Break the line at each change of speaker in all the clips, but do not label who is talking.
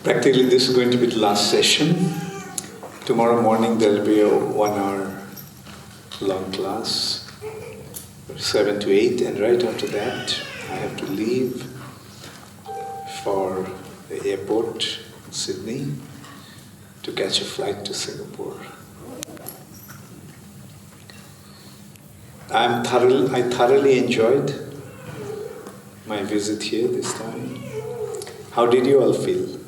Practically, this is going to be the last session. Tomorrow morning there will be a 1 hour long class, 7 to 8, and right after that I have to leave for the airport in Sydney to catch a flight to Singapore. I thoroughly enjoyed my visit here this time. How did you all feel?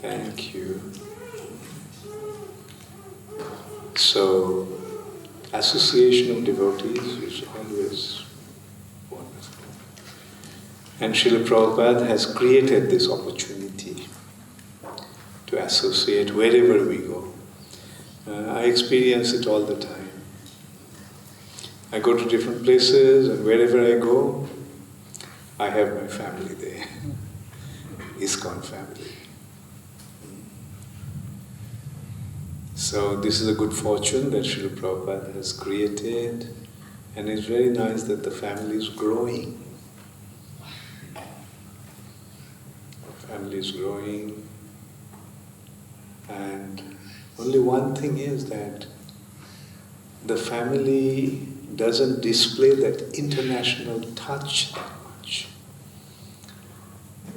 Thank you. So, association of devotees is always wonderful. And Srila Prabhupada has created this opportunity to associate wherever we go. I experience it all the time. I go to different places, and wherever I go, I have my family there. ISKCON family. So this is a good fortune that Srila Prabhupada has created, and it's very nice that the family is growing. The family is growing, and only one thing is that the family doesn't display that international touch that much.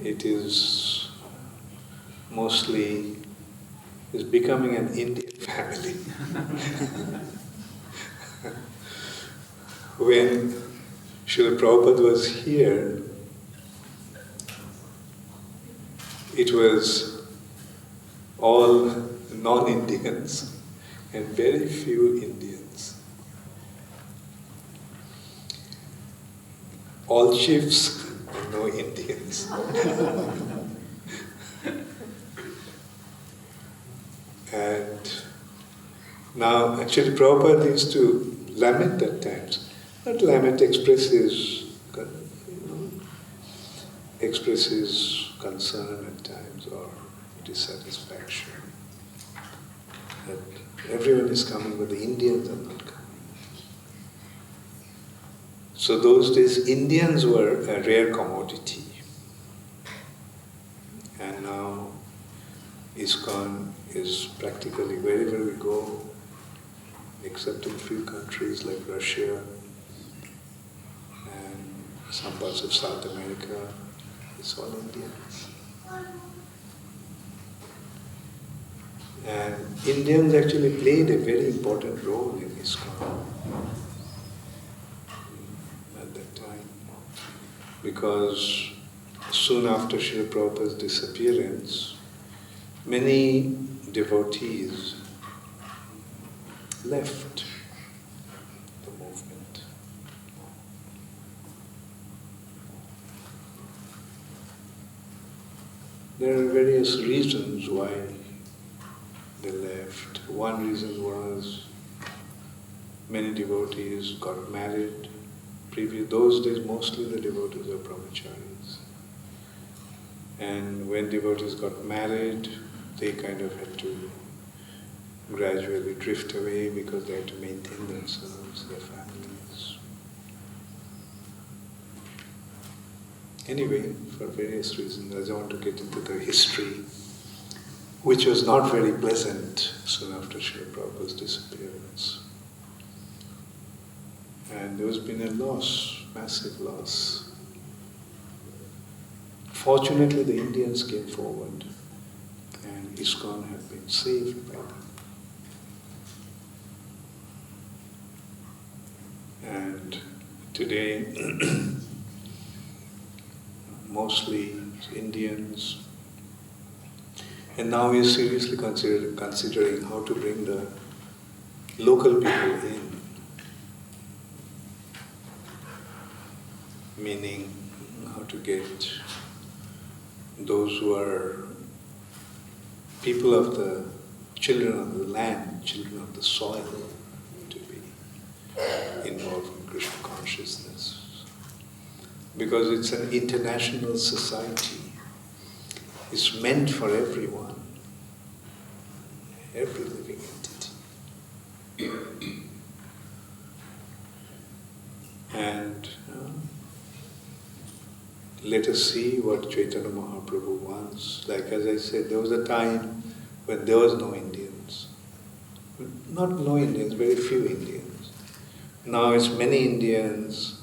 It is mostly is becoming an Indian family. When Srila Prabhupada was here, it was all non-Indians and very few Indians. All chiefs and no Indians. And now, actually, Prabhupada used to lament at times. Not lament, expresses concern at times or dissatisfaction. That everyone is coming, but the Indians are not coming. So those days, Indians were a rare commodity. And now, ISKCON is practically wherever we go, except in few countries like Russia and some parts of South America, it's all Indians. And Indians actually played a very important role in ISKCON at that time, because soon after Srila Prabhupada's disappearance, many devotees left the movement. There are various reasons why they left. One reason was many devotees got married. Those days, mostly the devotees were brahmacharis. And when devotees got married, they kind of had to gradually drift away because they had to maintain themselves, their families. Anyway, for various reasons, I don't want to get into the history, which was not very pleasant soon after Srila Prabhupada's disappearance. And there has been a loss, massive loss. Fortunately, the Indians came forward, and ISKCON had been saved by them. And today, mostly Indians, and now we are seriously considering how to bring the local people in, meaning how to get those who are people of the children of the land, children of the soil, to be involved in Krishna consciousness. Because it's an international society. It's meant for everyone, every living entity. And let us see what Chaitanya Mahaprabhu wants. Like as I said, there was a time when there was no Indians. Not no Indians, very few Indians. Now it's many Indians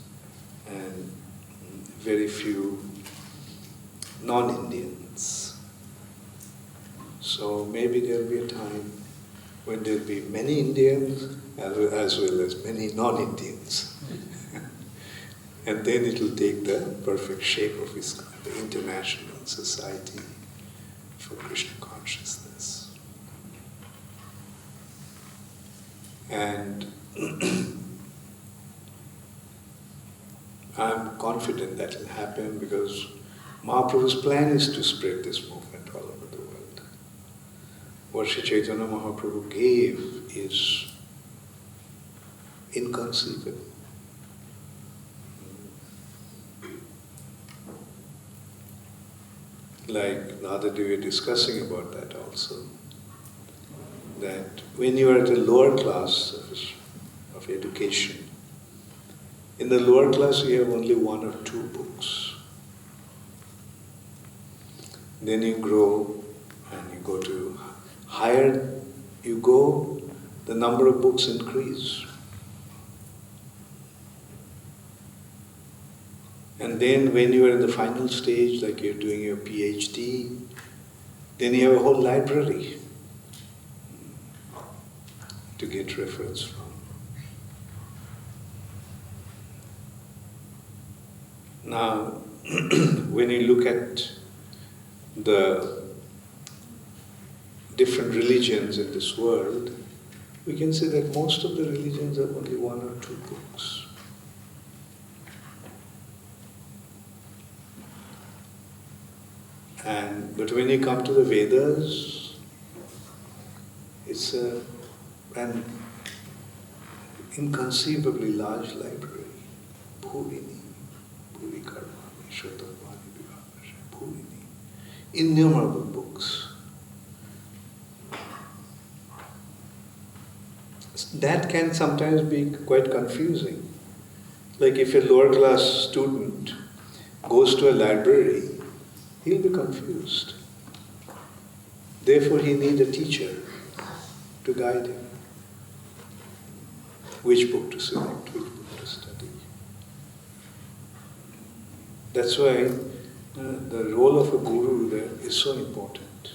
and very few non-Indians. So maybe there'll be a time when there'll be many Indians as well as many non-Indians. And then it will take the perfect shape of the international society for Krishna consciousness. And I'm confident that will happen because Mahaprabhu's plan is to spread this movement all over the world. What Sri Chaitanya Mahaprabhu gave is inconceivable. Like the other day we were discussing about that also, that when you are at a lower class of education, in the lower class you have only 1 or 2 books. Then you grow and you go to higher you go, the number of books increase. And then when you are in the final stage, like you're doing your PhD, then you have a whole library to get reference from. Now, when you look at the different religions in this world, we can say that most of the religions have only 1 or 2 books. But when you come to the Vedas, it's an inconceivably large library. Bhuvini, Bhuvi Karmani, Shotarvani Vivakasha, Bhuvini. Innumerable books. That can sometimes be quite confusing. Like if a lower class student goes to a library, he'll be confused. Therefore, he needs a teacher to guide him. Which book to select, which book to study. That's why the role of a guru there is so important.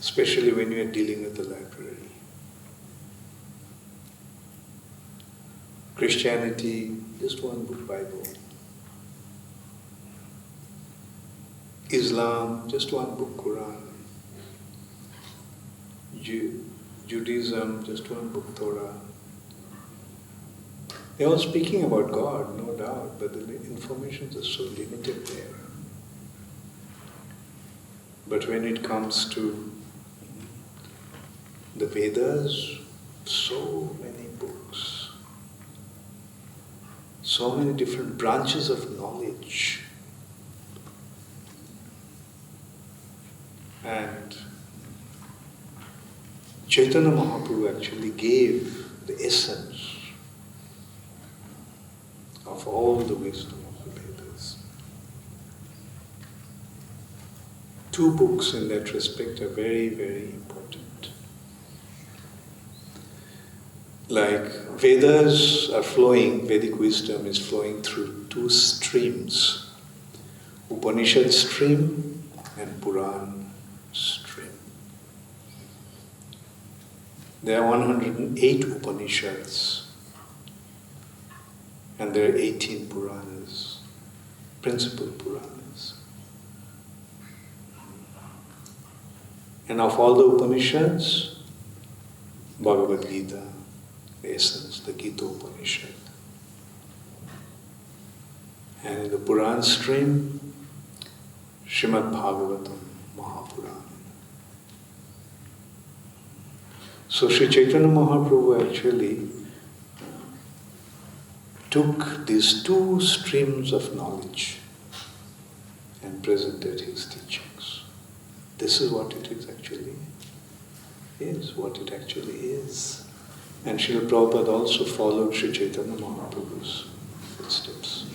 Especially when you are dealing with the library. Christianity, just 1 book, Bible. Islam, just 1 book, Quran. Judaism, just 1 book, Torah. They're all speaking about God, no doubt, but the information is so limited there. But when it comes to the Vedas, so many books, so many different branches of knowledge. And Chaitanya Mahaprabhu actually gave the essence of all the wisdom of the Vedas. 2 books in that respect are very, very important. Like Vedas are flowing, Vedic wisdom is flowing through 2 streams, Upanishad stream and Puran stream. There are 108 Upanishads and there are 18 Puranas, principal Puranas. And of all the Upanishads, Bhagavad Gita, the essence, the Gita Upanishad. And in the Puran stream, Srimad Bhagavatam, Mahapuran. So Sri Chaitanya Mahaprabhu actually took these 2 streams of knowledge and presented his teachings. This is what it is actually what it actually is. And Srila Prabhupada also followed Sri Chaitanya Mahaprabhu's footsteps.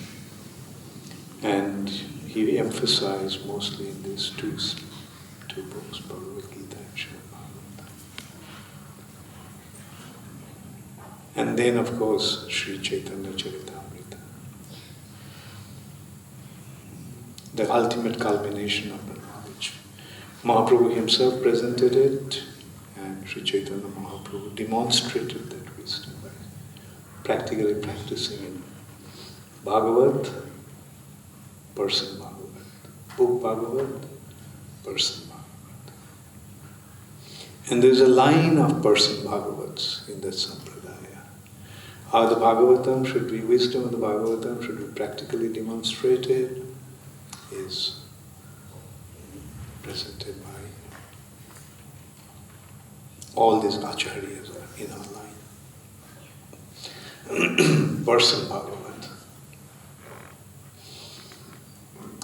And he emphasized mostly in these two books, Bhagavad Gita and Srimad Bhagavatam. And then, of course, Sri Chaitanya Charitamrita, the ultimate culmination of the knowledge. Mahaprabhu himself presented it, and Sri Chaitanya Mahaprabhu demonstrated that wisdom by practically practicing it. Bhagavat, person Bhagavat. Book Bhagavat, person Bhagavat. And there's a line of person Bhagavats in that sampradaya. How the Bhagavatam should be, wisdom of the Bhagavatam should be practically demonstrated is presented by all these acharyas are in our line. Person Bhagavat.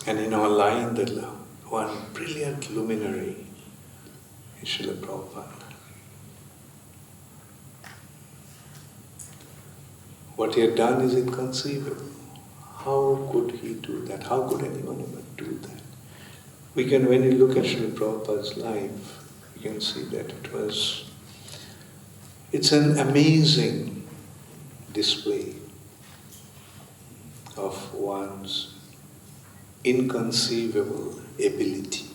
And in our line, the one brilliant luminary is Srila Prabhupada. What he had done is inconceivable. How could he do that? How could anyone ever do that? We can, when you look at Srila Prabhupada's life, you can see that it's an amazing display of one's inconceivable ability.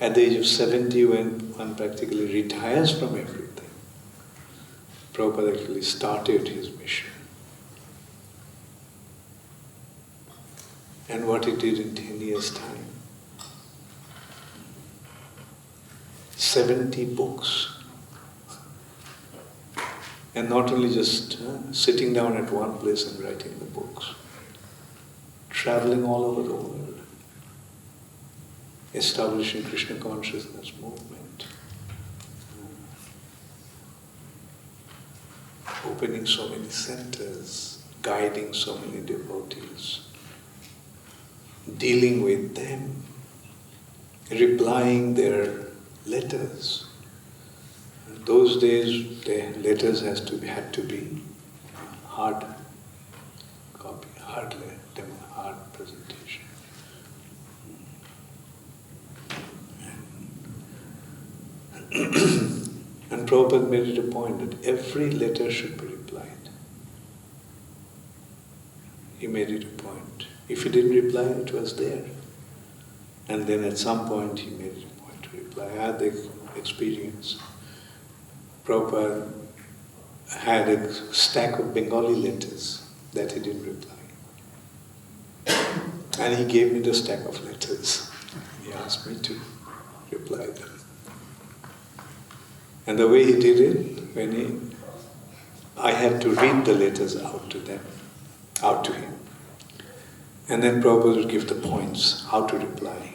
At the age of 70, when one practically retires from everything, Prabhupada actually started his mission. And what he did in 10 years' time, 70 books. And not only just sitting down at one place and writing the books, traveling all over the world, establishing Krishna consciousness movement, opening so many centers, guiding so many devotees, dealing with them, replying their letters. Those days, the letters had to be hard copy, hard presentation. And Prabhupada made it a point that every letter should be replied. He made it a point. If he didn't reply, it was there. And then at some point he made it a point to reply. I had the experience. Prabhupada had a stack of Bengali letters that he didn't reply. And he gave me the stack of letters. He asked me to reply them. And the way he did it, I had to read the letters out to him. And then Prabhupada would give the points, how to reply.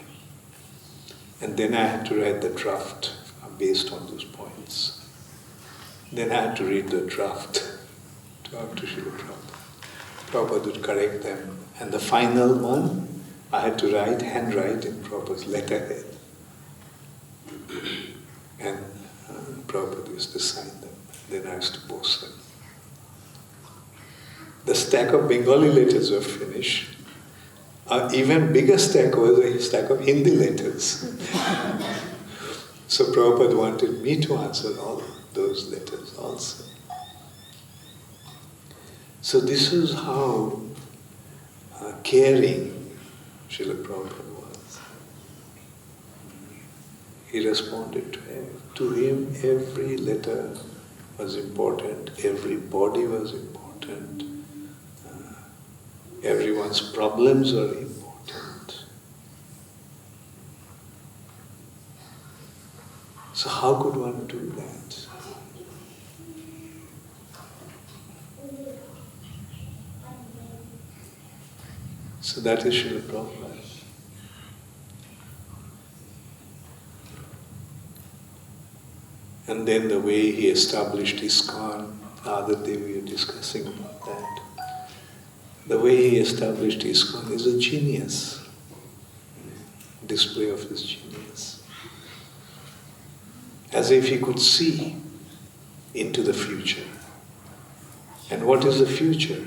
And then I had to write the draft based on those points. Then I had to read the draft to Srila Prabhupada. Prabhupada would correct them. And the final one, I had to handwrite in Prabhupada's letterhead. And Prabhupada used to sign them. Then I used to post them. The stack of Bengali letters were finished. Even bigger stack was a stack of Hindi letters. So Prabhupada wanted me to answer all those letters also. So this is how caring Srila Prabhupada was. He responded to him. To him, every letter was important, every body was important, everyone's problems were important. So how could one do that? So that is Srila Prabhupada. And then the way he established ISKCON, the other day we were discussing about that. The way he established ISKCON is a genius, display of his genius. As if he could see into the future. And what is the future?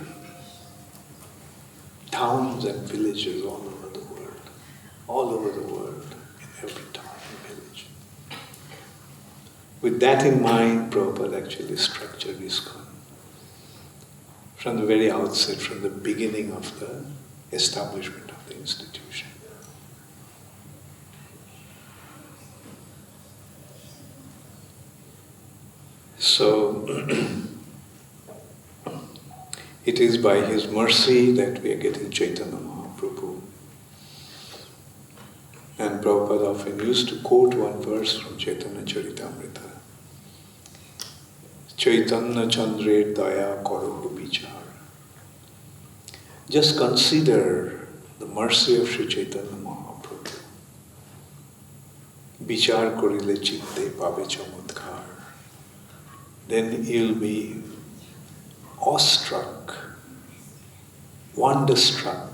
towns and villages all over the world, in every town and village. With that in mind, Prabhupada actually structured ISKCON. From the very outset, from the beginning of the establishment of the institution. So, it is by His mercy that we are getting Chaitanya Mahaprabhu. And Prabhupada often used to quote one verse from Chaitanya Charitamrita. Chaitanya Chandre Daya Koroho Bichar. Just consider the mercy of Sri Chaitanya Mahaprabhu. Bichar korile chitte pabe chamutkar. Then you'll be awestruck, wonderstruck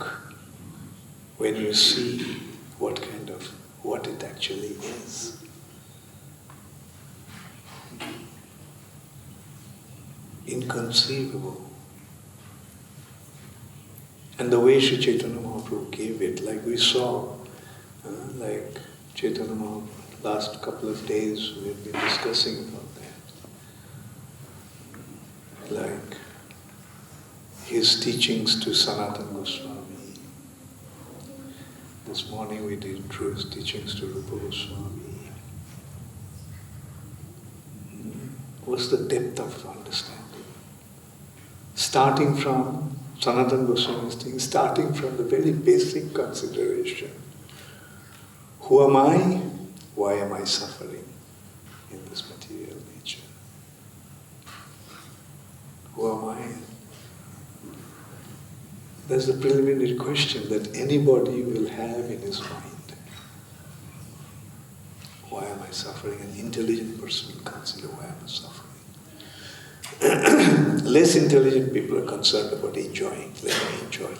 when you see what it actually is. Inconceivable. And the way Sri Chaitanya Mahaprabhu gave it, like we saw, like Chaitanya Mahaprabhu, last couple of days we've been discussing about that. Like his teachings to Sanatana Goswami. This morning we did through his teachings to Rupa Goswami. What's the depth of understanding? Starting from Sanatana Goswami's thing, starting from the very basic consideration. Who am I? Why am I suffering in this material nature? Who am I? That's the preliminary question that anybody will have in his mind. Why am I suffering? An intelligent person will consider why am I suffering. Less intelligent people are concerned about enjoying. Let me enjoy.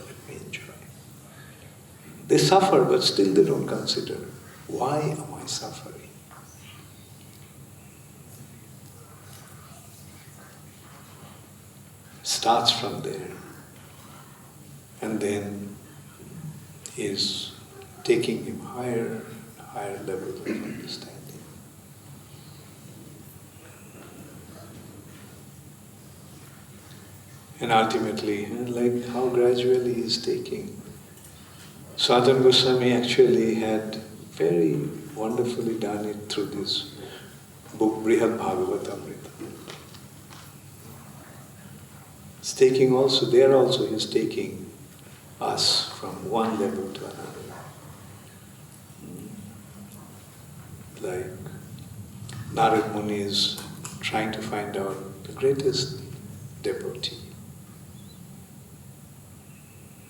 They suffer, but still they don't consider, why am I suffering? Starts from there. And then is taking him higher levels of understanding. And ultimately, like how gradually he is taking. Sanatana Goswami actually had very wonderfully done it through this book, Brihad Bhagavatamrita. It's taking also, there also he's taking us from one level to another. Like Narad Muni is trying to find out the greatest devotee,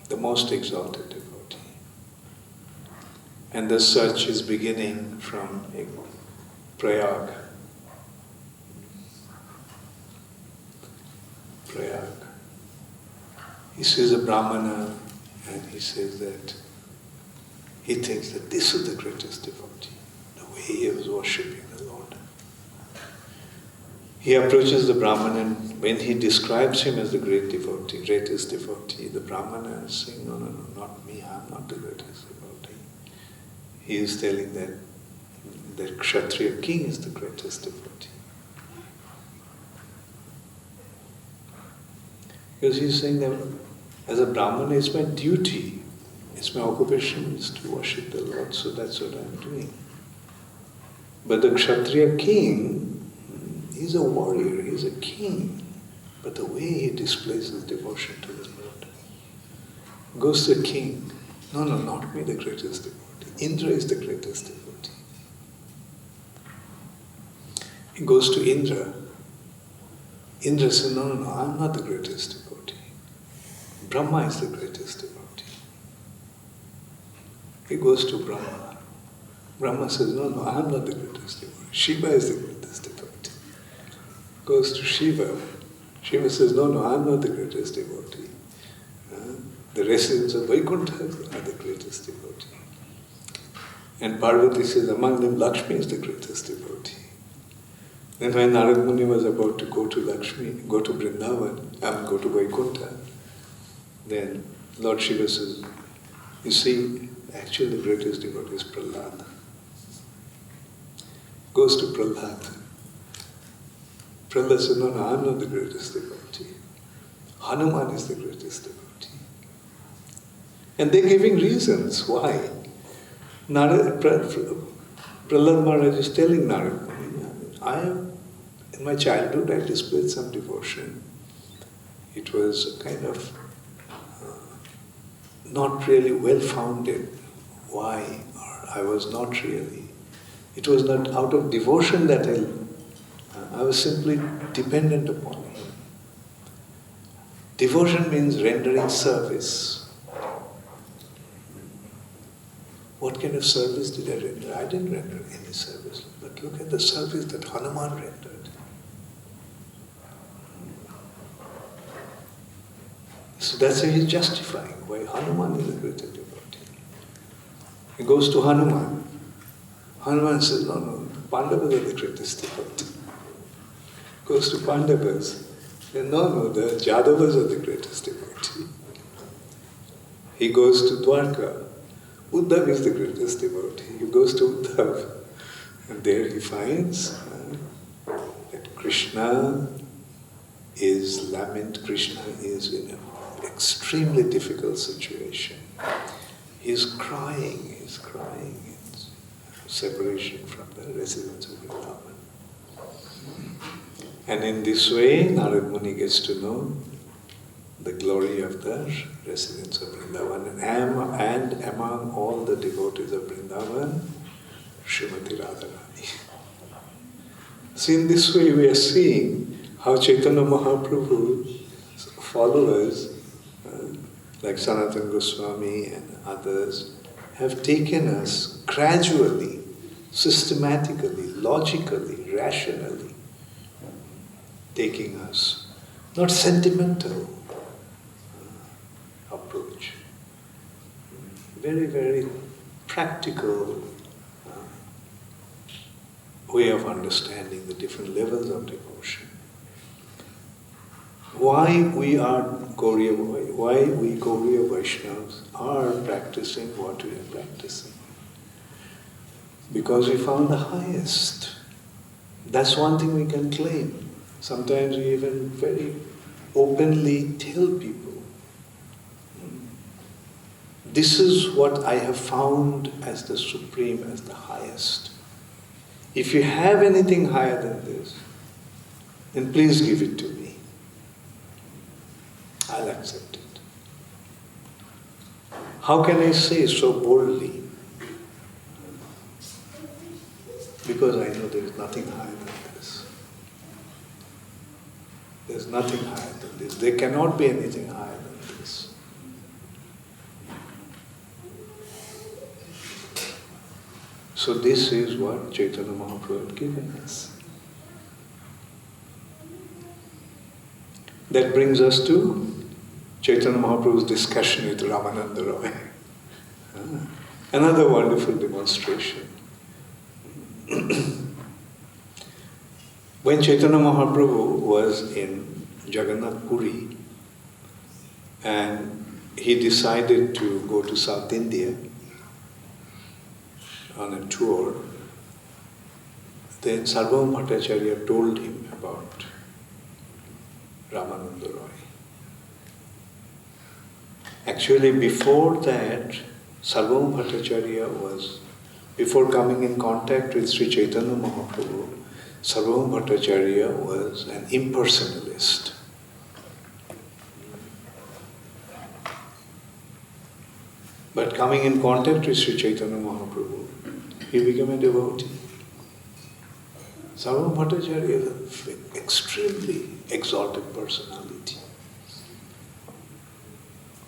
the most exalted devotee. And the search is beginning from Prayag. He sees a Brahmana and he says that he thinks that this is the greatest devotee, the way he was worshipping the Lord. He approaches the Brahmana and when he describes him as the greatest devotee, the Brahmana is saying, no, not me, I'm not the greatest devotee. He is telling that the Kshatriya king is the greatest devotee. Because he's saying that as a Brahmana, it's my duty, it's my occupation is to worship the Lord, so that's what I'm doing. But the Kshatriya king, he's a warrior, he's a king, but the way he displays his devotion to the Lord. Goes to the king, no, not me, the greatest devotee. Indra is the greatest devotee. He goes to Indra. Indra says, no, I'm not the greatest devotee. Brahma is the greatest devotee. He goes to Brahma. Brahma says, no, I'm not the greatest devotee. Shiva is the greatest devotee. Goes to Shiva. Shiva says, no, I'm not the greatest devotee. The residents of Vaikuntha are the greatest devotee. And Parvati says, among them Lakshmi is the greatest devotee. Then when Narad Muni was about to go to Lakshmi, go to Vrindavan, go to Vaikuntha, then Lord Shiva says, you see, actually the greatest devotee is Prahlad. Goes to Prahlad. Prahlad says, no, I'm not the greatest devotee. Hanuman is the greatest devotee. And they're giving reasons why. Prahlad Maharaj is telling Narad Muni, in my childhood I displayed some devotion. It was kind of not really well-founded. Why? Or I was not really. It was not out of devotion that I was simply dependent upon him. Devotion means rendering service. What kind of service did I render? I didn't render any service. But look at the service that Hanuman rendered. So that's how he's justifying why Hanuman is a greater devotee. He goes to Hanuman. Hanuman says, no, Pandavas are the greatest devotee. Goes to Pandavas. No, the Jadavas are the greatest devotee. He goes to Dwarka. Uddhav is the greatest devotee. He goes to Uddhav. And there he finds that Krishna is in an extremely difficult situation. He's crying. It's separation from the residence of Vrindavan. And in this way, Narad Muni gets to know the glory of the residence of Vrindavan. And among all the devotees of Vrindavan, Srimati Radharani. So in this way we are seeing how Chaitanya Mahaprabhu's followers, like Sanatana Goswami and others, have taken us gradually, systematically, logically, rationally, taking us, not sentimental approach, very, very practical way of understanding the different levels of devotion. Why we Gauriya Vaishnavas are practicing what we are practicing? Because we found the highest. That's one thing we can claim. Sometimes we even very openly tell people, this is what I have found as the supreme, as the highest. If you have anything higher than this, then please give it to me. I'll accept it. How can I say so boldly? Because I know there is nothing higher than this. There's nothing higher than this. There cannot be anything higher than this. So this is what Chaitanya Mahaprabhu had given us. That brings us to Chaitanya Mahaprabhu's discussion with Ramananda Roy. Another wonderful demonstration. When Chaitanya Mahaprabhu was in Jagannath Puri and he decided to go to South India on a tour, then Sarvabhauma Bhattacharya told him about Ramananda Roy. Actually, before that, Sarvabhauma Bhattacharya was, before coming in contact with Sri Chaitanya Mahaprabhu, Sarvabhauma Bhattacharya was an impersonalist. But coming in contact with Sri Chaitanya Mahaprabhu, he became a devotee. Sarvabhauma Bhattacharya is an extremely exalted personality.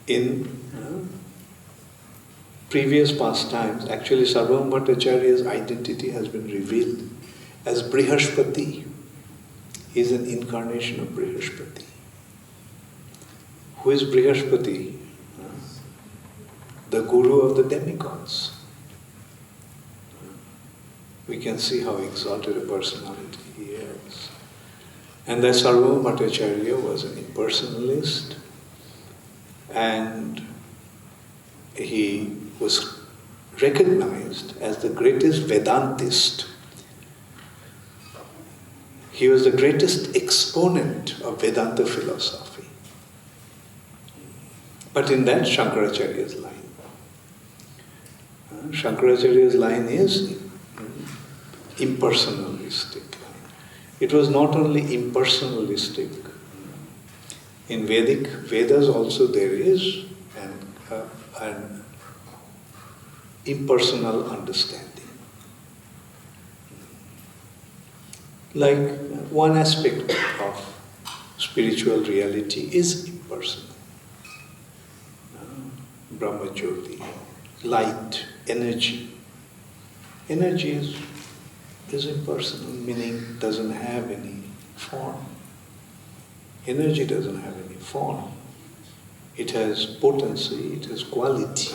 In previous pastimes, actually Sarvabhauma Bhattacharya's identity has been revealed as Brihaspati. He is an incarnation of Brihaspati. Who is Brihaspati? The guru of the demigods. We can see how exalted a personality he is. And that Sarvabhauma Bhattacharya was an impersonalist, and he was recognized as the greatest Vedantist. He was the greatest exponent of Vedanta philosophy. But in that, Shankaracharya's line. Shankaracharya's line is impersonalistic line. It was not only impersonalistic. In Vedas also there is an impersonal understanding. Like one aspect of spiritual reality is impersonal. Brahma Jyoti, light, energy. Energy is impersonal, meaning doesn't have any form. Energy doesn't have any form. It has potency, it has quality,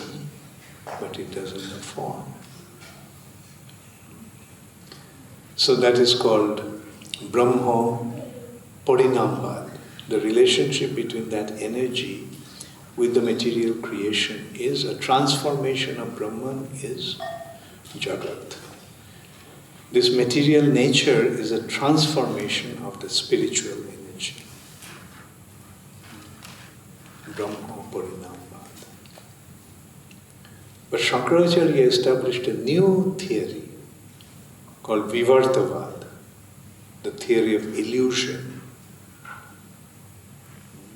but it doesn't have form. So that is called Brahma Parinambad. The relationship between that energy with the material creation is a transformation of Brahman, is Jagat. This material nature is a transformation of the spiritual energy. Brahma Parinambad. But Shankaracharya established a new theory called Vivartavad, the theory of illusion.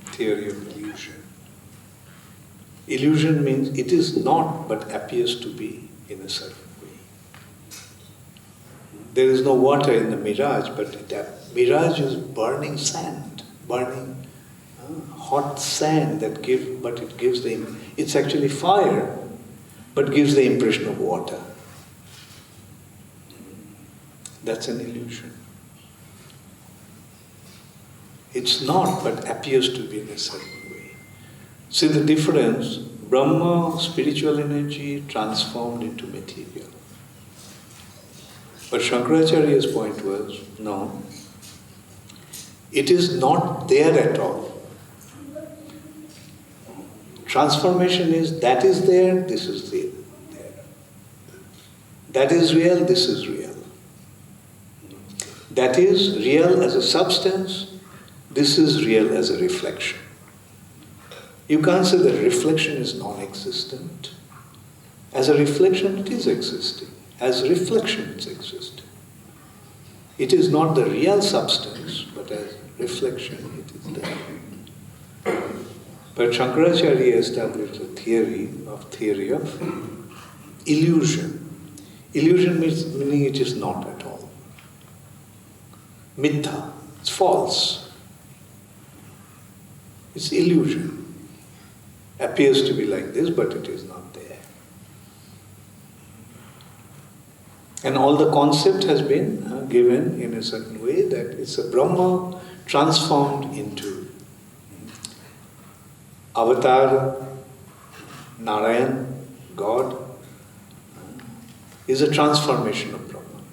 Theory of illusion. Illusion means it is not but appears to be in a certain way. There is no water in the mirage, but mirage is burning sand, burning hot sand that it's actually fire, but gives the impression of water. That's an illusion. It's not, but appears to be in a certain way. See the difference? Brahma, spiritual energy, transformed into material. But Shankaracharya's point was, no, it is not there at all. Transformation is, that is there, this is there. That is real, this is real. That is real as a substance, this is real as a reflection. You can't say that reflection is non-existent. As a reflection, it is existing. As reflection, it's existing. It is not the real substance, but as reflection, it is there. But Shankaracharya established a theory of illusion. Illusion meaning it is not at all. Mittha, it's false. It's illusion. Appears to be like this, but it is not there. And all the concept has been given in a certain way that it's a Brahma transformed into Avatar, Narayan, God, is a transformation of Brahman.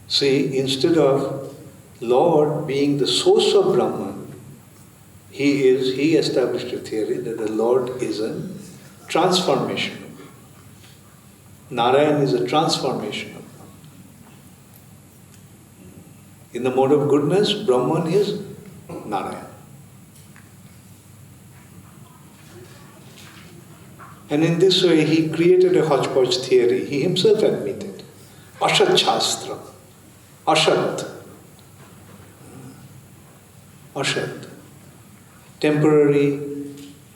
See, instead of Lord being the source of Brahman, he established a theory that the Lord is a transformation of Brahman. Narayan is a transformation of Brahman. In the mode of goodness, Brahman is Narayan. And in this way, he created a hodgepodge theory. He himself admitted. Ashat Shastra. Ashat. Ashat. Temporary,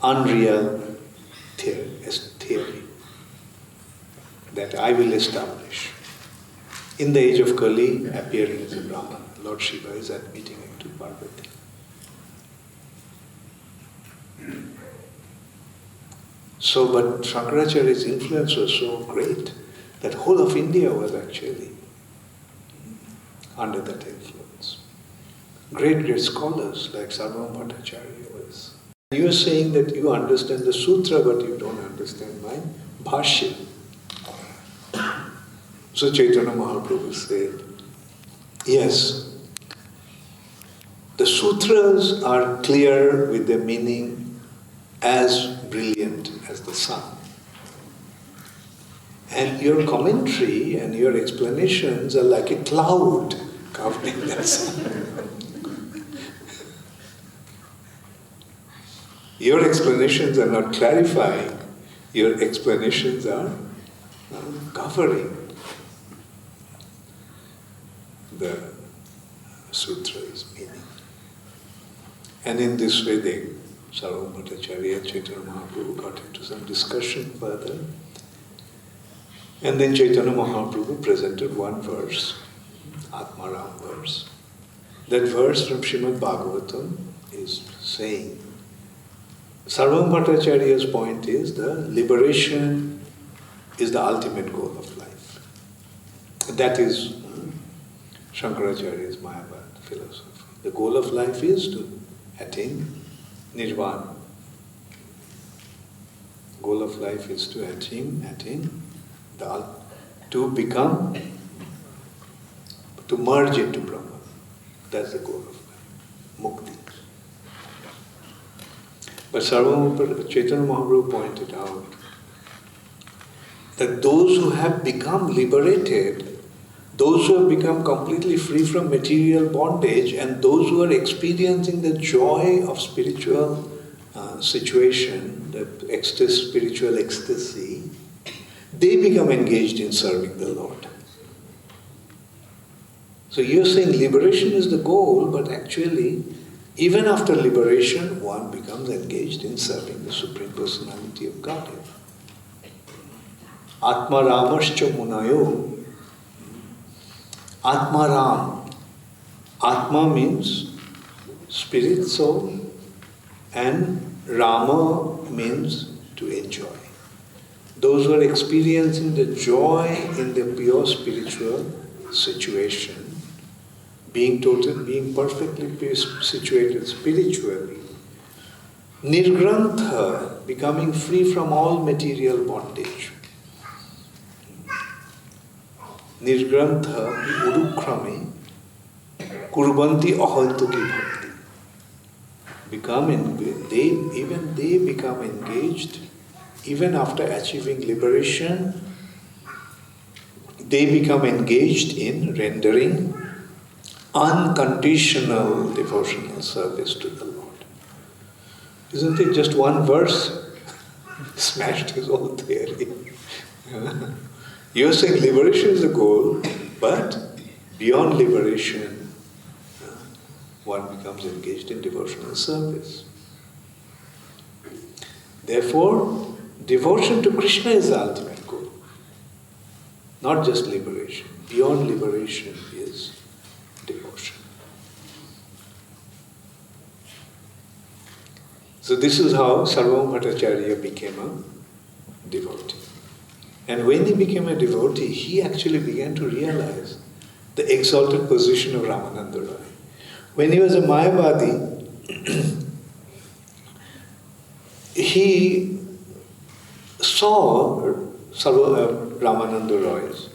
unreal theory that I will establish. In the age of Kali, appearing as a Brahman, Lord Shiva is admitting it to Parvati. So, but Shankaracharya's influence was so great that whole of India was actually under that influence. Great scholars like Sarvam Bhattacharya was. You are saying that you understand the sutra, but you don't understand my bhashya. So Chaitanya Mahaprabhu said, yes, the sutras are clear with their meaning as brilliant as the sun. And your commentary and your explanations are like a cloud covering that sun. Your explanations are not clarifying, your explanations are covering the sutra's meaning. And in this way, Sarvabhauma Bhattacharya and Chaitanya Mahaprabhu got into some discussion further. And then Chaitanya Mahaprabhu presented one verse, Atmaram verse. That verse from Srimad Bhagavatam is saying, Sarvabhauma Bhattacharya's point is the liberation is the ultimate goal of life. That is Shankaracharya's Mayavad philosophy. The goal of life is to attain nirvana. Goal of life is to attain to merge into Brahman. That's the goal of life. Mukti. But Chaitanya Mahaprabhu pointed out that those who have become liberated, those who have become completely free from material bondage, and those who are experiencing the joy of spiritual situation, the spiritual ecstasy, they become engaged in serving the Lord. So you're saying liberation is the goal, but actually, even after liberation, one becomes engaged in serving the Supreme Personality of Godhead. Atma Ramascha Munayo. Atma Ram. Atma means spirit, soul, and Rama means to enjoy. Those who are experiencing the joy in the pure spiritual situation, being perfectly situated spiritually, Nirgrantha, becoming free from all material bondage. Nirgrantha urukrame kurbanti ahantuki bhakti. They become engaged, even after achieving liberation, they become engaged in rendering unconditional devotional service to the Lord. Isn't it just one verse smashed his whole theory? You're saying liberation is the goal, but beyond liberation, one becomes engaged in devotional service. Therefore, devotion to Krishna is the ultimate goal. Not just liberation. Beyond liberation is devotion. So this is how Sarvabhauma Bhattacharya became a devotee. And when he became a devotee, he actually began to realize the exalted position of Ramananda Roy. When he was a Mayavadi, he saw Ramananda Roy's.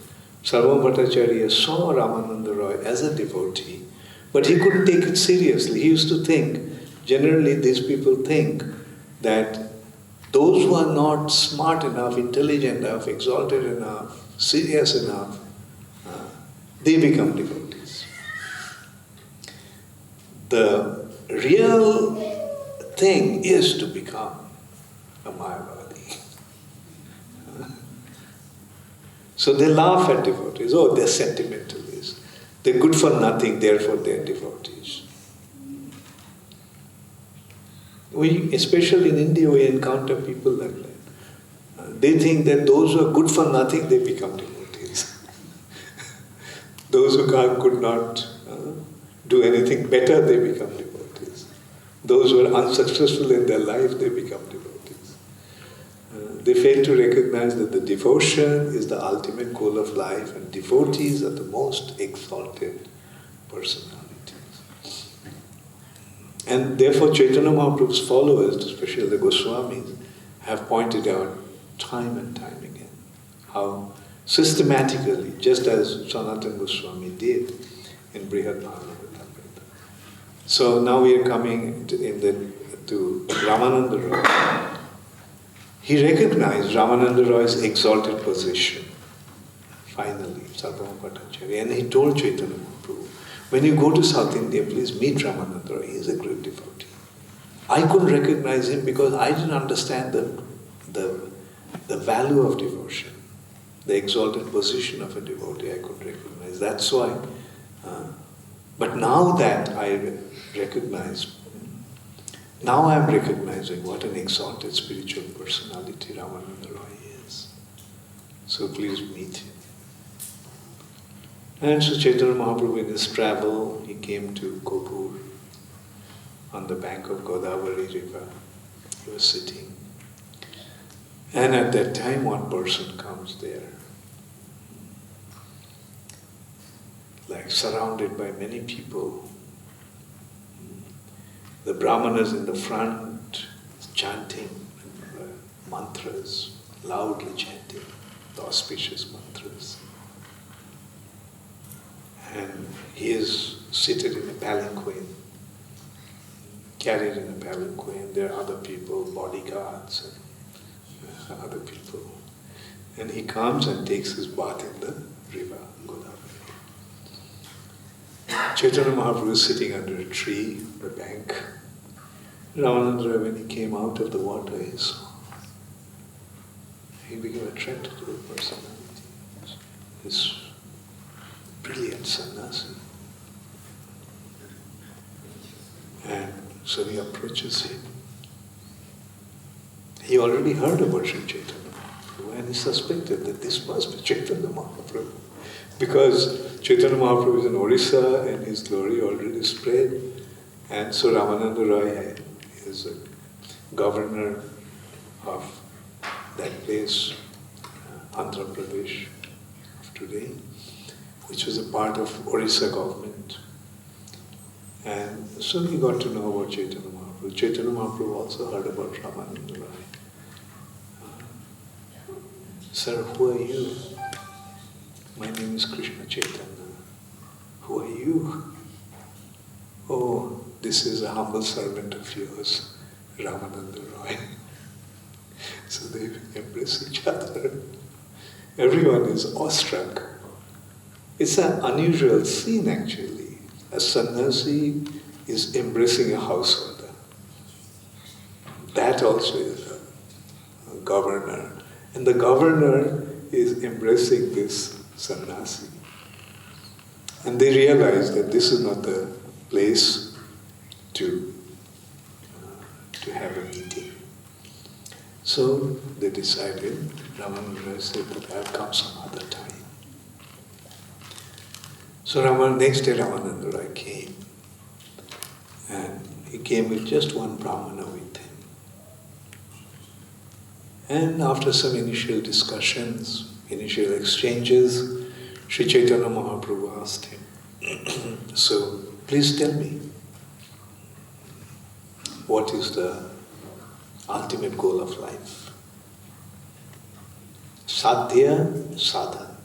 Sarvabhauma Bhattacharya saw Ramananda Roy as a devotee, but he couldn't take it seriously. He used to think, generally these people think that those who are not smart enough, intelligent enough, exalted enough, serious enough, they become devotees. The real thing is to become a Mayavadi. So they laugh at devotees. Oh, they're sentimentalists. They're good for nothing, therefore they're devotees. We, especially in India, we encounter people like that. They think that those who are good for nothing, they become devotees. Those who could not do anything better, they become devotees. Those who are unsuccessful in their life, they become devotees. They fail to recognize that the devotion is the ultimate goal of life, and devotees are the most exalted personalities. And therefore Chaitanya Mahaprabhu's followers, especially the Goswamis, have pointed out time and time again how systematically, just as Sanatana Goswami did in Brihad Bhagavatamrita, So now we are coming to Ramananda Roy. He recognized Ramananda Roy's exalted position, finally, Sarvabhauma Bhattacharya, and he told Chaitanya Mahaprabhu, when you go to South India, please meet Ramananda Roy, he is a great devotee. I couldn't recognize him because I didn't understand the value of devotion, the exalted position of a devotee. I couldn't recognize. That's why. But now that I recognize, now I am recognizing what an exalted spiritual personality Ramananda Roy is. So please meet him. And so Chaitanya Mahaprabhu, in his travel, he came to Kopur on the bank of Godavari river. He was sitting. And at that time, one person comes there, like surrounded by many people. The Brahmanas in the front, chanting mantras, loudly chanting the auspicious mantras. And he is seated in a palanquin, carried in a palanquin. There are other people, bodyguards and other people. And he comes and takes his bath in the river, Godavari. Chaitanya Mahaprabhu is sitting under a tree, the bank. Ramananda, when he came out of the water, he became attracted to the personality. This brilliant sannyasi. And so he approaches him. He already heard about Sri Chaitanya Mahaprabhu and he suspected that this must be Chaitanya Mahaprabhu. Because Chaitanya Mahaprabhu is in Orissa and his glory already spread. And so Ramananda Roy is a governor of that place, Andhra Pradesh of today, which was a part of Orissa government. And so he got to know about Chaitanya Mahaprabhu. Chaitanya Mahaprabhu also heard about Ramananda Roy. Sir, who are you? My name is Krishna Chaitanya. Who are you? Oh, this is a humble servant of yours, Ramananda Roy. So they embrace each other. Everyone is awestruck. It's an unusual scene actually. A sannyasi is embracing a householder. That also is a governor. And the governor is embracing this sannyasi. And they realize that this is not the place to have a meeting. So they decided, Ramananda said that I'll come some other time. So next day Ramananda Roy came. And he came with just one Brahmana with him. And after some initial discussions, initial exchanges, Sri Chaitanya Mahaprabhu asked him, so please tell me, what is the ultimate goal of life? Sadhya, sadhana.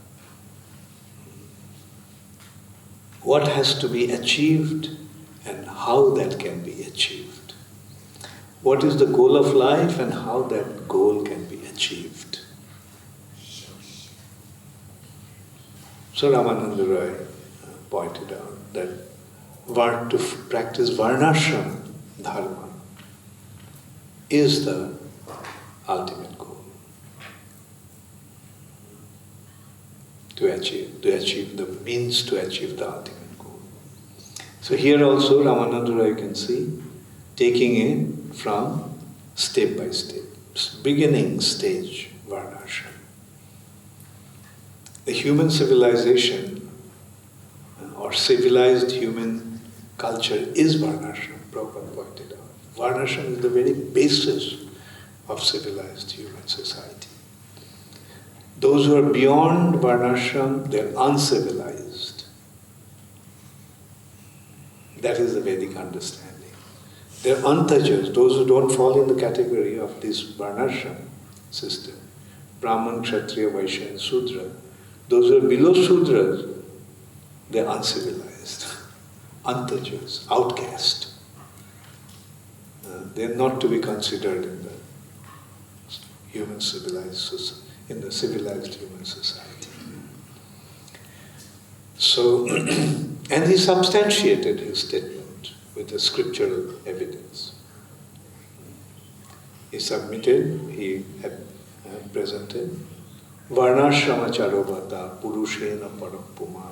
What has to be achieved and how that can be achieved? What is the goal of life and how that goal can be achieved? So Ramananda Roy pointed out that to practice varnashram dharma is the ultimate goal. To achieve the means to achieve the ultimate goal. So here also Ramananda Roy can see, taking it from step by step, beginning stage varnashram. The human civilization or civilized human culture is varnashram, Prabhupada pointed out. Varnashram is the very basis of civilized human society. Those who are beyond varnashram, they are uncivilized. That is the Vedic understanding. They are antajas, those who don't fall in the category of this varnashram system. Brahman, Kshatriya, Vaishya and Sudra. Those who are below Sudras, they are uncivilized. antajas, outcast. They are not to be considered in the civilized human society. So, and he substantiated his statement with the scriptural evidence. He had presented Varnashrama Charobhata Purushena Parampuma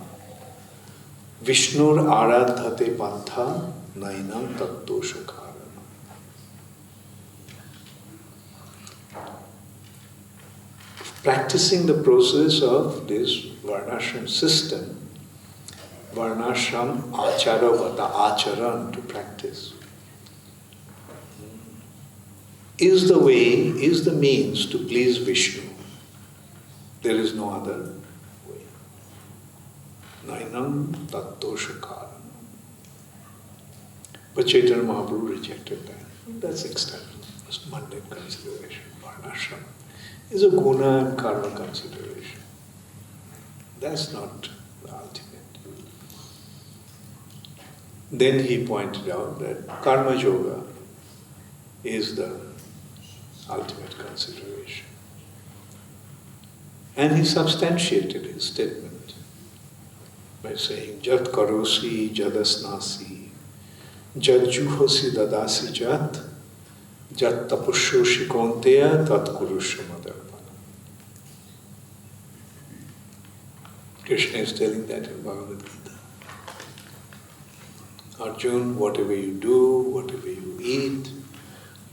Vishnur Aradhate Pantha Nainam Tatto Shukharana. Practicing the process of this Varnashram system, Varnashram Acharavata, Acharan, to practice, is the way, is the means to please Vishnu. There is no other way. Nainam Tatto Shukharana. But Chaitanya Mahaprabhu rejected that. That's external. It's mundane consideration. Varnashram is a guna and karma consideration. That's not the ultimate. Then he pointed out that karma yoga is the ultimate consideration. And he substantiated his statement by saying, Jat karosi jadasnasi, jat juhosi dadasi jat, jat tapushoshi konteya tat kurusha madarpana. Krishna is telling that in Bhagavad Gita. Arjun, whatever you do, whatever you eat,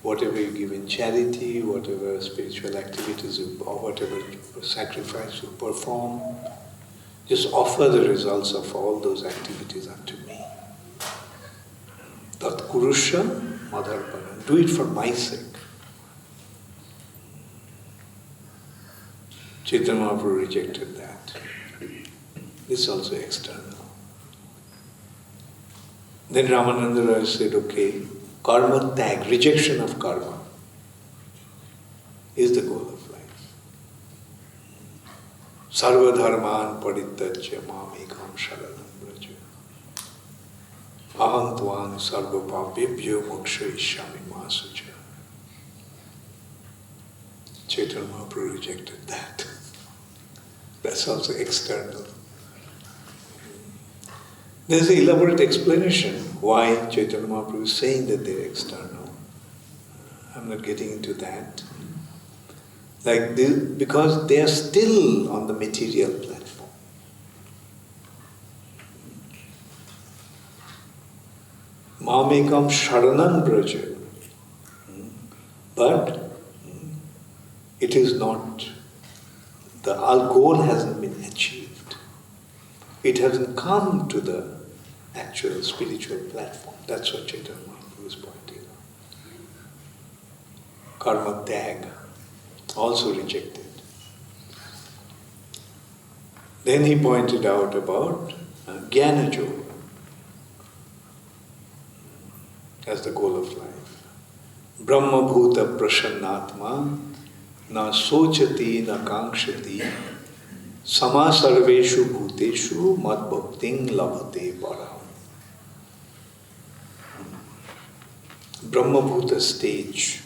whatever you give in charity, whatever spiritual activities or whatever sacrifice you perform, just offer the results of all those activities unto me. Tat kurusha madharpana. Do it for my sake. Chaitanya Mahaprabhu rejected that. This is also external. Then Ramananda Raya said, okay, karma tag, rejection of karma, is the goal of life. Sarva dharman parityajya mamekam sharanam vraja. Aham tvam sarva papebhyo mokshayishyami ma sucha. Chaitanya Mahaprabhu rejected that. That's also external. There's an elaborate explanation why Chaitanya Mahaprabhu is saying that they're external. I'm not getting into that. Because they are still on the material platform. Mamekam sharanam braja. But it is not, the goal hasn't been achieved. It hasn't come to the actual spiritual platform. That's what Chaitanya Mahaprabhu is pointing out. Karma tag, also rejected. Then he pointed out about Jnana Yoga as the goal of life. Brahma bhuta prasannatma na sochati na kankshati sama sarveshu bhuteshu mad bhakting labhate param. Brahma bhuta stage.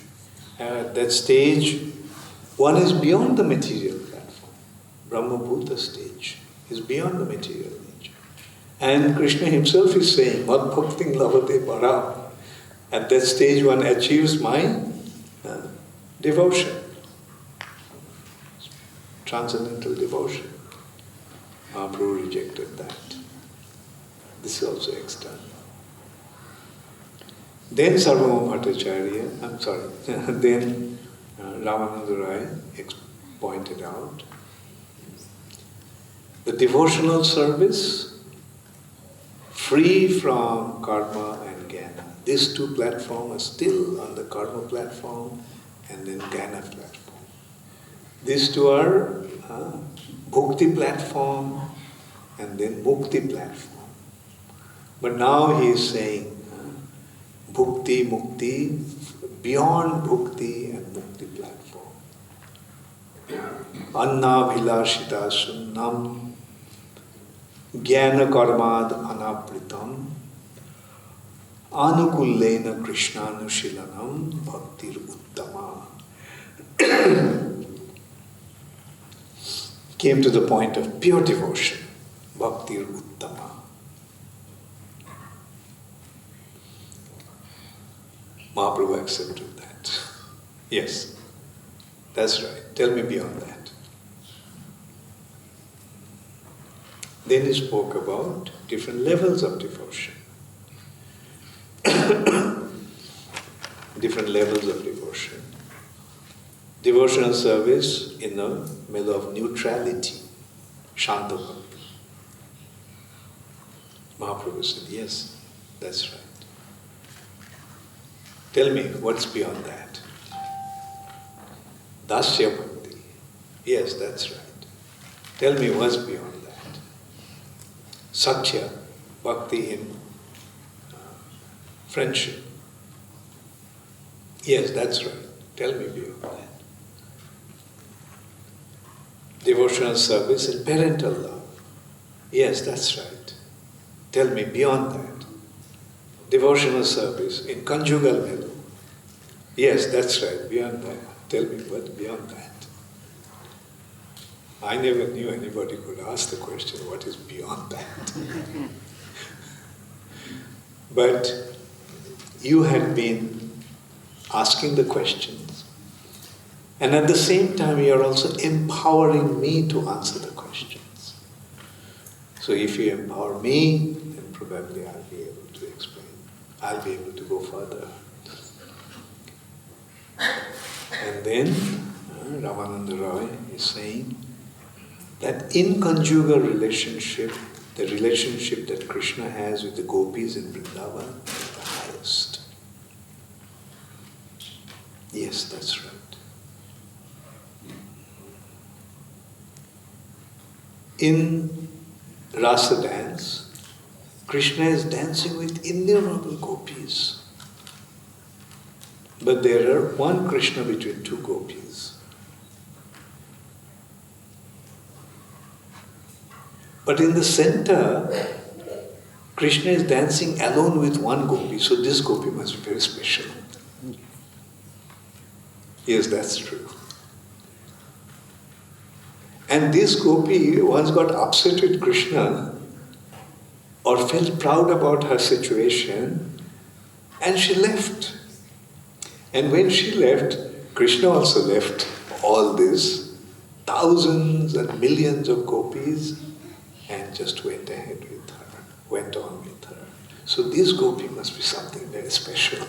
At that stage, one is beyond the material platform. Brahma bhuta stage is beyond the material nature. And Krishna himself is saying, mad bhakting labhate param. At that stage, one achieves my devotion. Transcendental devotion. Mahaprabhu rejected that. This is also external. Then Sarvabhauma Bhattacharya, then Ramananda Rai pointed out the devotional service free from karma and jnana. These two platforms are still on the karma platform and then jnana platform. These two are bhukti platform and then mukti platform. But now he is saying bhukti, mukti, beyond bhukti and mukti platform. Anna bhilashita sunnam jnana karmad anapritam Anukullena Krishnanushilanam Bhaktir Uttama. Came to the point of pure devotion, Bhaktir Uttama. Mahaprabhu accepted that. Yes, that's right. Tell me beyond that. Then he spoke about different levels of devotion. Different levels of devotion. Devotional service in the middle of neutrality, Shanta Bhakti. Mahaprabhu said, yes, that's right. Tell me what's beyond that. Dasya Bhakti. Yes, that's right. Tell me what's beyond that. Sakya Bhakti in friendship. Yes, that's right. Tell me beyond that. Devotional service in parental love. Yes, that's right. Tell me beyond that. Devotional service in conjugal love. Yes, that's right. Beyond that. Tell me what beyond that. I never knew anybody could ask the question, what is beyond that? But you had been asking the questions, and at the same time you are also empowering me to answer the questions. So if you empower me, then probably I'll be able to explain. I'll be able to go further. And then Ramananda Roy is saying that in conjugal relationship, the relationship that Krishna has with the gopis in Vrindavan is the highest. Yes, that's right. In Rasa dance, Krishna is dancing with innumerable gopis. But there are one Krishna between two gopis. But in the center, Krishna is dancing alone with one gopi, so this gopi must be very special. Yes, that's true. And this gopi once got upset with Krishna or felt proud about her situation and she left. And when she left, Krishna also left all these thousands and millions of gopis and just went ahead with her, went on with her. So this gopi must be something very special.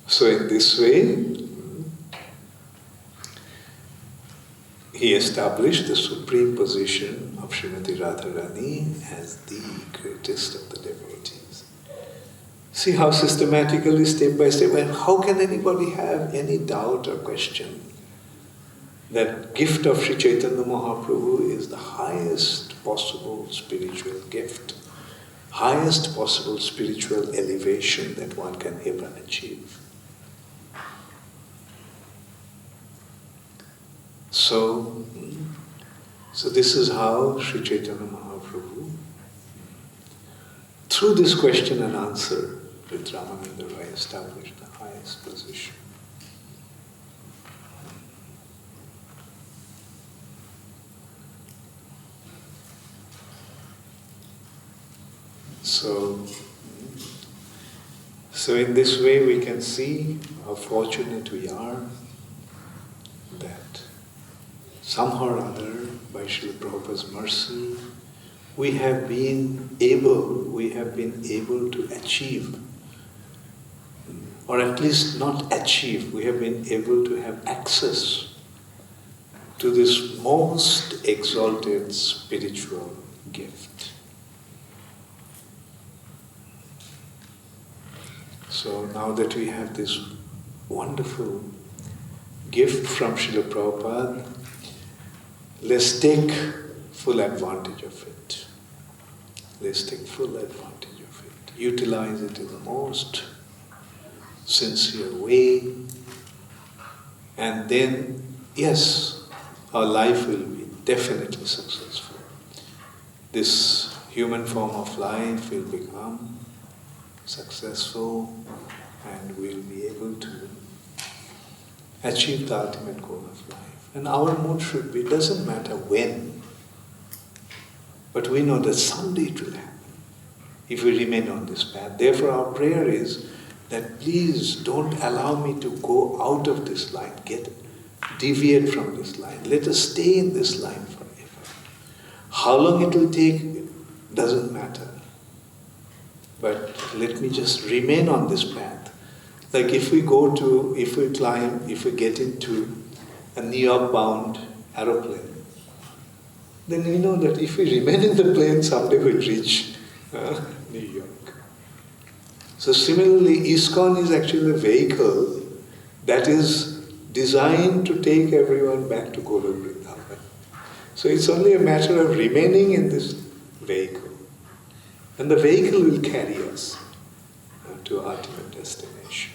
So in this way, he established the supreme position of Srimati Radharani as the greatest of the devotees. See how systematically, step by step, and how can anybody have any doubt or question that gift of Sri Chaitanya Mahaprabhu is the highest possible spiritual gift, highest possible spiritual elevation that one can ever achieve. So this is how Sri Chaitanya Mahaprabhu, through this question and answer with Ramananda Roy, established the highest position. So in this way we can see how fortunate we are that somehow or other, by Srila Prabhupada's mercy, we have been able to achieve, or at least not achieve, we have been able to have access to this most exalted spiritual gift. So now that we have this wonderful gift from Srila Prabhupada, let's take full advantage of it. Let's take full advantage of it. Utilize it in the most sincere way. And then, yes, our life will be definitely successful. This human form of life will become successful, and we'll be able to achieve the ultimate goal of life. And our mood should be, it doesn't matter when, but we know that someday it will happen if we remain on this path. Therefore our prayer is that please don't allow me to go out of this line, deviate from this line. Let us stay in this line forever. How long it will take doesn't matter. But let me just remain on this path. Like if we get into a New York bound aeroplane, then we know that if we remain in the plane, someday we'll reach New York. So similarly, ISKCON is actually a vehicle that is designed to take everyone back to Golok Vrindavan. So it's only a matter of remaining in this vehicle. And the vehicle will carry us to our ultimate destination.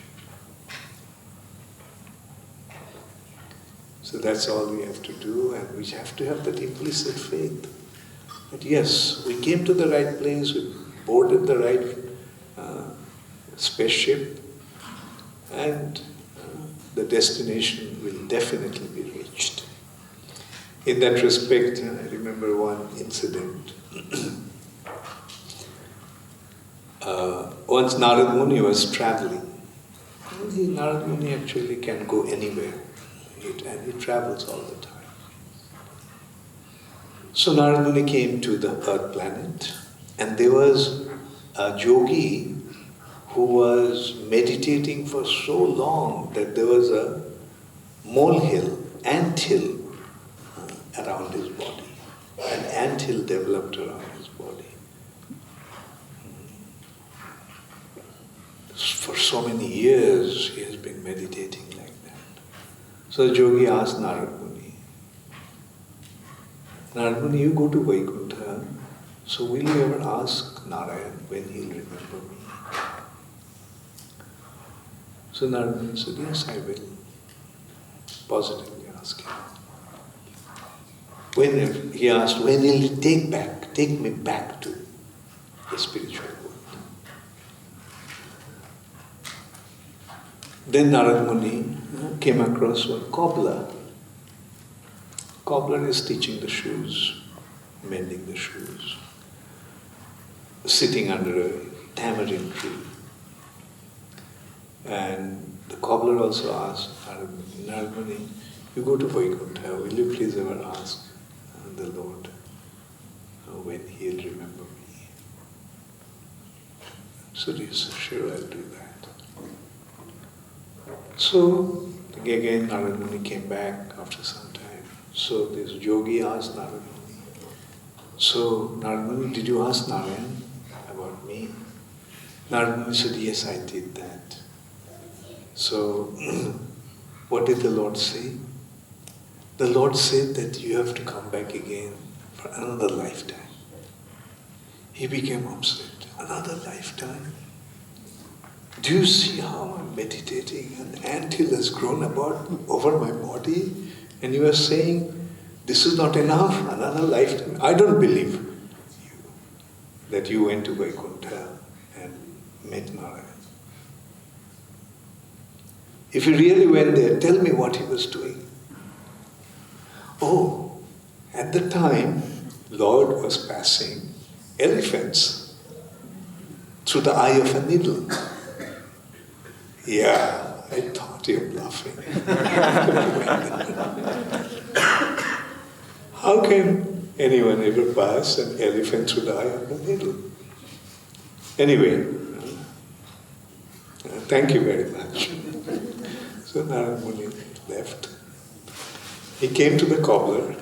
So that's all we have to do, and we have to have that implicit faith. That yes, we came to the right place, we boarded the right spaceship, and the destination will definitely be reached. In that respect, I remember one incident. Once Narad Muni was traveling. Narad Muni actually can go anywhere, and he travels all the time. So Narad Muni came to the Earth planet, and there was a yogi who was meditating for so long that there was a molehill, anthill around his body. An anthill developed around his body. For so many years he has been meditating like that. So the yogi asked Narad Muni, Narad Muni, you go to Vaikuntha, so will you ever ask Narayan when he'll remember me? So Narad Muni said, yes, I will. Positively ask him. He asked, when will he take me back to the spiritual world? Then Narad Muni came across one cobbler. Cobbler is stitching the shoes, mending the shoes, sitting under a tamarind tree. And the cobbler also asked Narad Muni, you go to Vaikuntha, will you please ever ask the Lord when he'll remember me? So he said, sure, I'll do that. So again Narad Muni came back after some time. So this yogi asked Narad Muni, so Narad Muni, did you ask Narayan about me? Narad Muni said, yes, I did that. So what did the Lord say? The Lord said that you have to come back again for another lifetime. He became upset. Another lifetime? Do you see how I'm meditating? An anthill has grown over my body, and you are saying, this is not enough, another lifetime. I don't believe you, that you went to Vaikuntha and met Narayan. If you really went there, tell me what he was doing. Oh, at the time, Lord was passing elephants through the eye of a needle. Yeah, I thought you were bluffing. How can anyone ever pass an elephant through the eye of a needle? Anyway, thank you very much. So Narad Muni left. He came to the cobbler.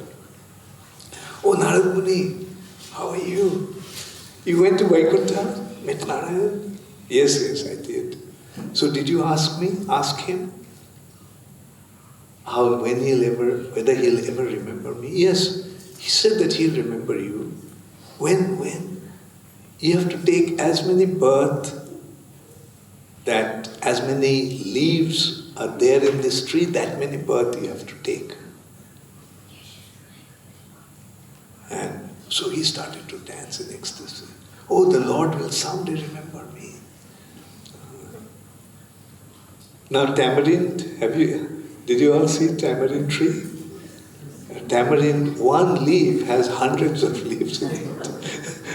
Oh, Narad Muni, how are you? You went to Vaikuntha, met Narayan? Yes, I did. So did you ask him whether he'll ever remember me? Yes, he said that he'll remember you. When? You have to take as many births, that as many leaves are there in this tree, that many births you have to take. And so he started to dance in ecstasy. Oh, the Lord will someday remember me. Now tamarind, did you all see tamarind tree? A tamarind, one leaf has hundreds of leaves in it.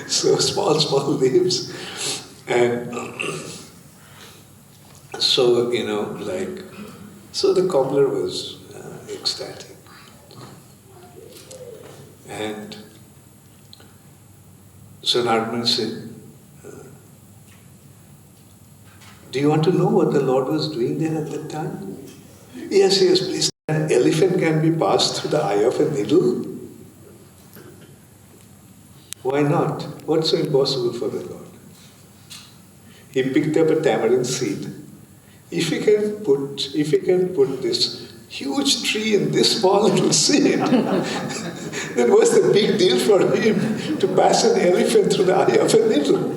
So small leaves. And so, so the cobbler was ecstatic. And so Narmada said, do you want to know what the Lord was doing there at that time? Yes, please. An elephant can be passed through the eye of a needle. Why not? What's so impossible for the Lord? He picked up a tamarind seed. If he can put this huge tree in this small little seed, then what's the big deal for him to pass an elephant through the eye of a needle?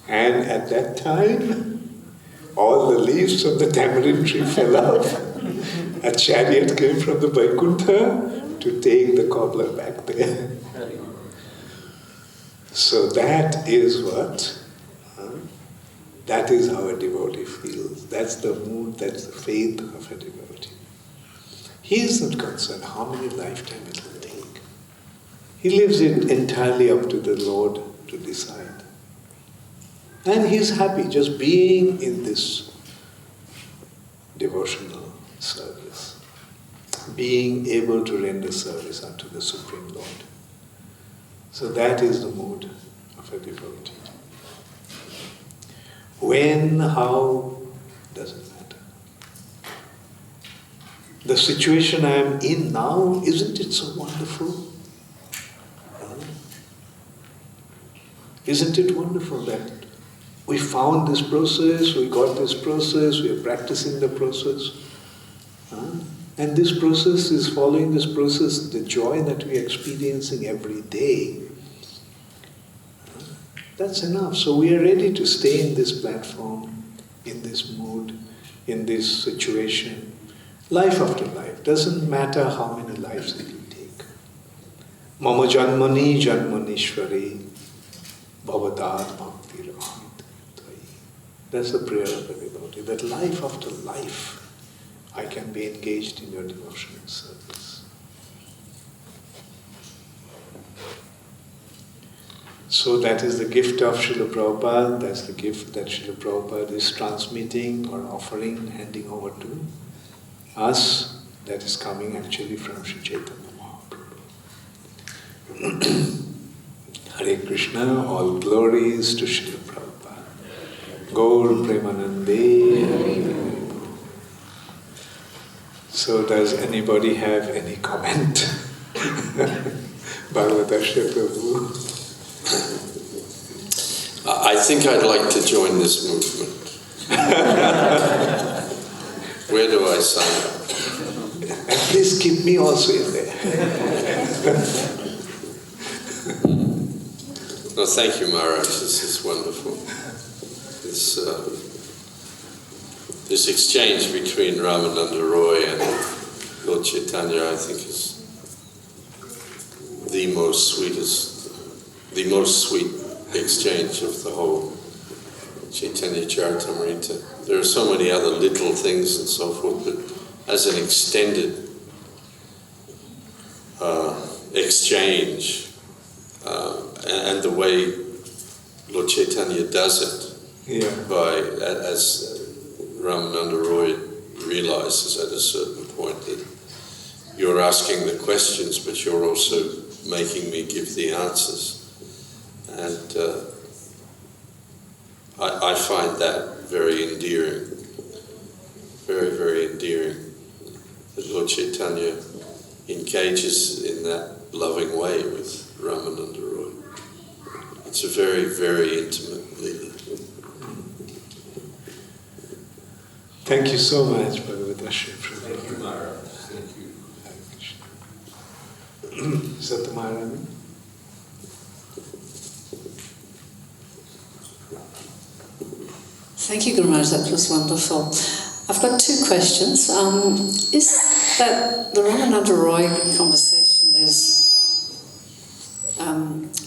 And at that time, all the leaves of the tamarind tree fell off. A chariot came from the Vaikuntha to take the cobbler back there. So that is that is how a devotee feels. That's the mood, that's the faith of a devotee. He is not concerned how many lifetimes it will take. He leaves it entirely up to the Lord to decide. And he's happy just being in this devotional service, being able to render service unto the Supreme Lord. So that is the mood of a devotee. When, how, doesn't matter. The situation I am in now, isn't it so wonderful? Isn't it wonderful that we found this process, we got this process, we are practicing the process. And this process is following this process, the joy that we are experiencing every day. That's enough. So we are ready to stay in this platform, in this mood, in this situation, life after life. Doesn't matter how many lives it will take. Mama janmani janmanishwari bhavatad bhakti raham. That's the prayer of a devotee, that life after life I can be engaged in your devotional service. So that is the gift of Srila Prabhupada, that's the gift that Srila Prabhupada is transmitting or offering, handing over to us, that is coming actually from Sri Chaitanya Mahaprabhu. Hare Krishna, all glories to Srila Prabhupada. Gaur Premanande. So does anybody have any comment? Bhagavatasya Prabhu.
I think I'd like to join this movement. Where do I sign up?
And please keep me also in there.
Well, thank you, Maharaj. This is wonderful. This exchange between Ramananda Roy and Lord Chaitanya, I think, is the most sweet exchange of the whole Chaitanya Charitamrita. There are so many other little things and so forth, but as an extended exchange, and the way Lord Chaitanya does it, as Ramananda Roy realizes at a certain point that you're asking the questions, but you're also making me give the answers. And I find that very endearing, very, very endearing, that Lord Chaitanya engages in that loving way with Ramananda Roy. It's a very, very intimate lila.
Thank you so much, Bhagavatasya Prabhu.
Thank you, Maharaj. Thank you.
Satamaharani.
Thank you, Guru Maharaj, that was wonderful. I've got two questions. Is that the Ramananda Roy conversation is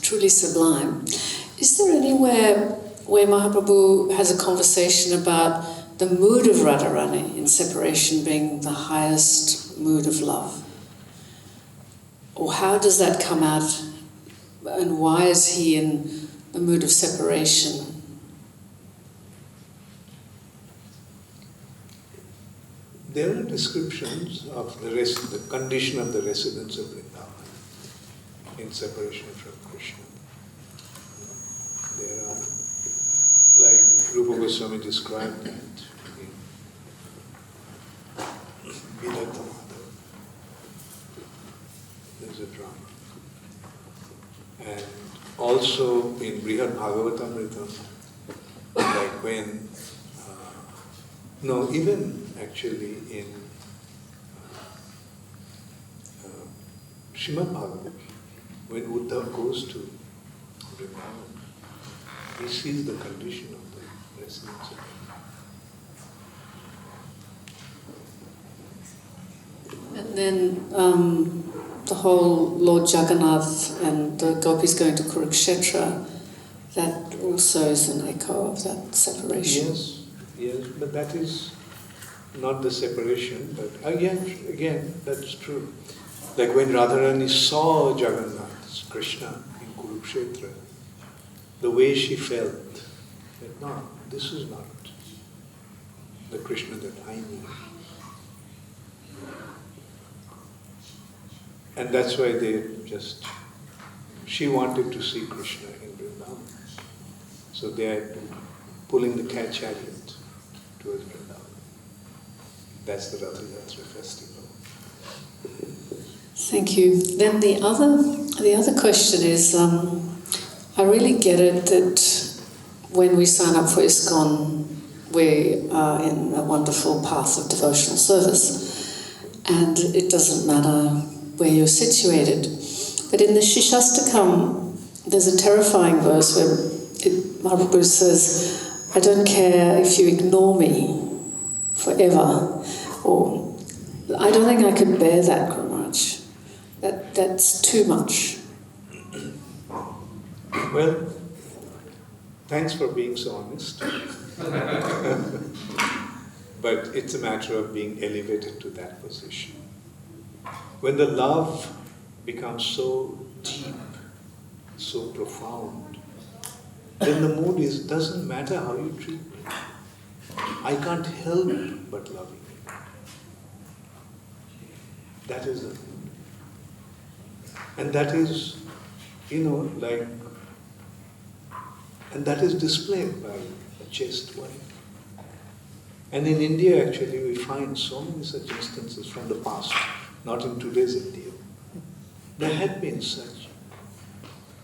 truly sublime? Is there anywhere where Mahaprabhu has a conversation about the mood of Radharani in separation being the highest mood of love. Or how does that come out, and why is he in the mood of separation?
There are descriptions of the condition of the residents of Vrindavan in separation from Krishna. There are, like Rupa Goswami described that in Viratha Madhav. There's a drama. And also in Brihad Bhagavatamrita, like when, even actually in Srimad Bhagavatam, when Uddhav goes to Vrindavan, he sees the condition of the residents of Vrindavan.
And then the whole Lord Jagannath and the gopis going to Kurukshetra, that also is an echo of that separation.
Yes, but that is not the separation, but again, that's true. Like when Radharani saw Jagannath, Krishna, in Kurukshetra, the way she felt, that no, this is not the Krishna that I knew. And that's why she wanted to see Krishna in Vrindavan. So they are pulling the cat chariot towards Vrindavan. That's the Rath Yatra festival.
Thank you. Then the other question is, I really get it that when we sign up for ISKCON, we are in a wonderful path of devotional service, and it doesn't matter where you're situated. But in the Shishastakam, there's a terrifying verse where Mahaprabhu says, I don't care if you ignore me forever, or I don't think I could bear that, Guru Maharaj. That's too much.
Well, thanks for being so honest. But it's a matter of being elevated to that position. When the love becomes so deep, so profound, then the mood doesn't matter how you treat me. I can't help but loving you. That is the mood. And that is, and that is displayed by a chaste wife. And in India, actually, we find so many such instances from the past, not in today's India. There had been such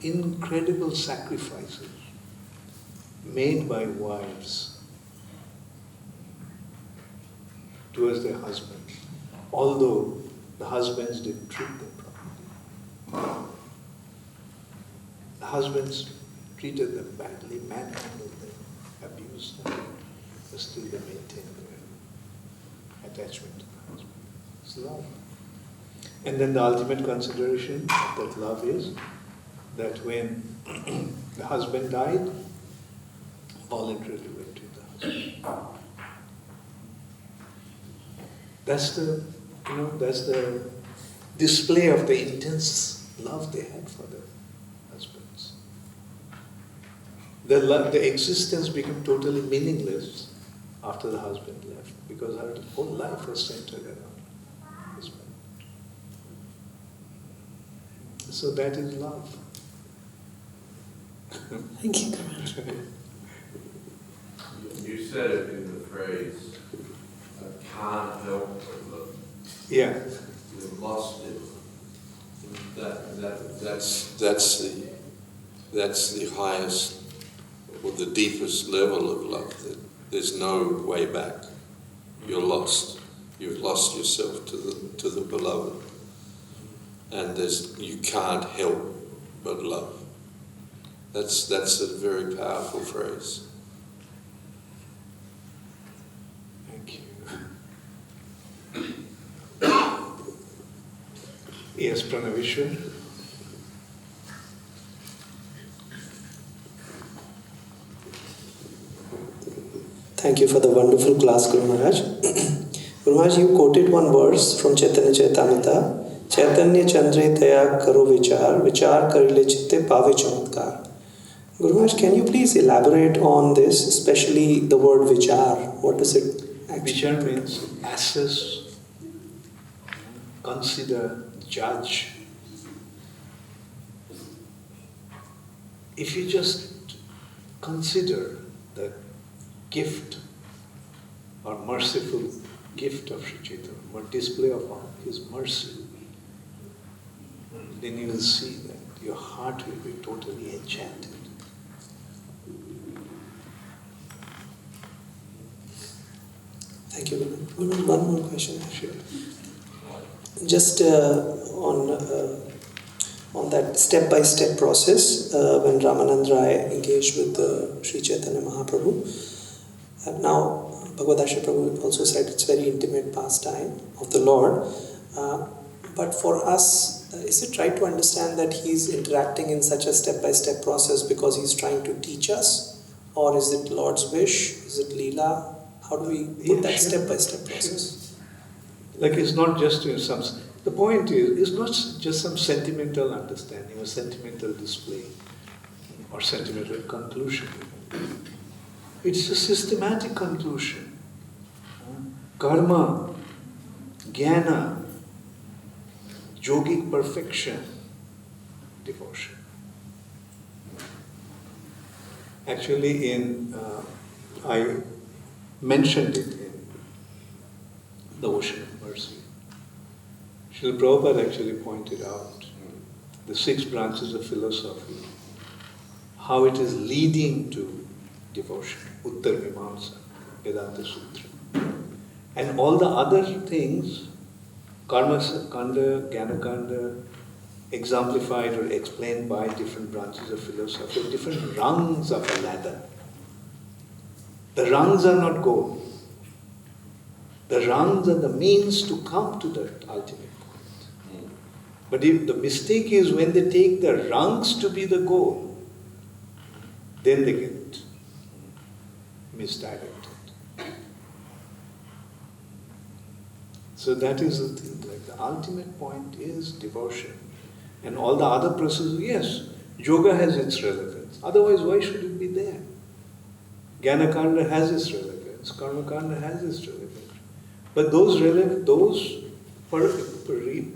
incredible sacrifices made by wives towards their husbands, although the husbands didn't treat them properly. The husbands treated them badly, manhandled them, abused them, but still they maintained their attachment to the husband. It's love. And then the ultimate consideration of that love is that when the husband died, voluntarily went to the husband. That's the display of the intense love they had for their husbands. The existence became totally meaningless after the husband left, because her whole life was centered around husband. So that is love.
Thank you, Guru.
You said it in the phrase, I can't help but love.
Yeah.
You've lost it.
That's the highest or the deepest level of love. That there's no way back. You're lost. You've lost yourself to the beloved, and you can't help but love. That's a very powerful phrase.
Thank you. Yes, Pranavishwar.
Thank you for the wonderful class, Guru Maharaj. Guru Maharaj, you quoted one verse from Chaitanya Charitamrita. Chaitanya Chandre Taya Karo Vichar, Vichar Karile Chitte Pave Chamatkar. Guru Maharaj, can you please elaborate on this, especially the word vichar? What does it actually
Vichar means assess, consider, judge. If you just consider the gift or merciful gift of Sri Chaitanya, or display of his mercy, then you will see that your heart will be totally enchanted.
Thank you, Guru. One more question.
Sure.
Just on that step-by-step process, when Ramanand Rai engaged with Sri Chaitanya Mahaprabhu, now Bhagavad Asha Prabhu also said it's very intimate pastime of the Lord. But for us, is it right to understand that he's interacting in such a step-by-step process because he's trying to teach us? Or is it Lord's wish? Is it Leela? How do we put that step-by-step process?
Like it's not just some... The point is, it's not just some sentimental understanding or sentimental display or sentimental conclusion. It's a systematic conclusion. Karma, jnana, yogic perfection, devotion. Actually, I mentioned it in The Ocean of Mercy. Srila Prabhupada actually pointed out the 6 branches of philosophy, how it is leading to devotion, Uttar Mimamsa, Vedanta Sutra. And all the other things, Karma Kanda, Jnana Kanda, exemplified or explained by different branches of philosophy, different rungs of a ladder. The rungs are not goal. The rungs are the means to come to that ultimate point. But if the mistake is when they take the rungs to be the goal, then they get misdirected. So that is the thing. Like the ultimate point is devotion. And all the other processes, yes, yoga has its relevance. Otherwise, why should it be there? Jnana Kanda has its relevance. Karma Kanda has its relevance. But those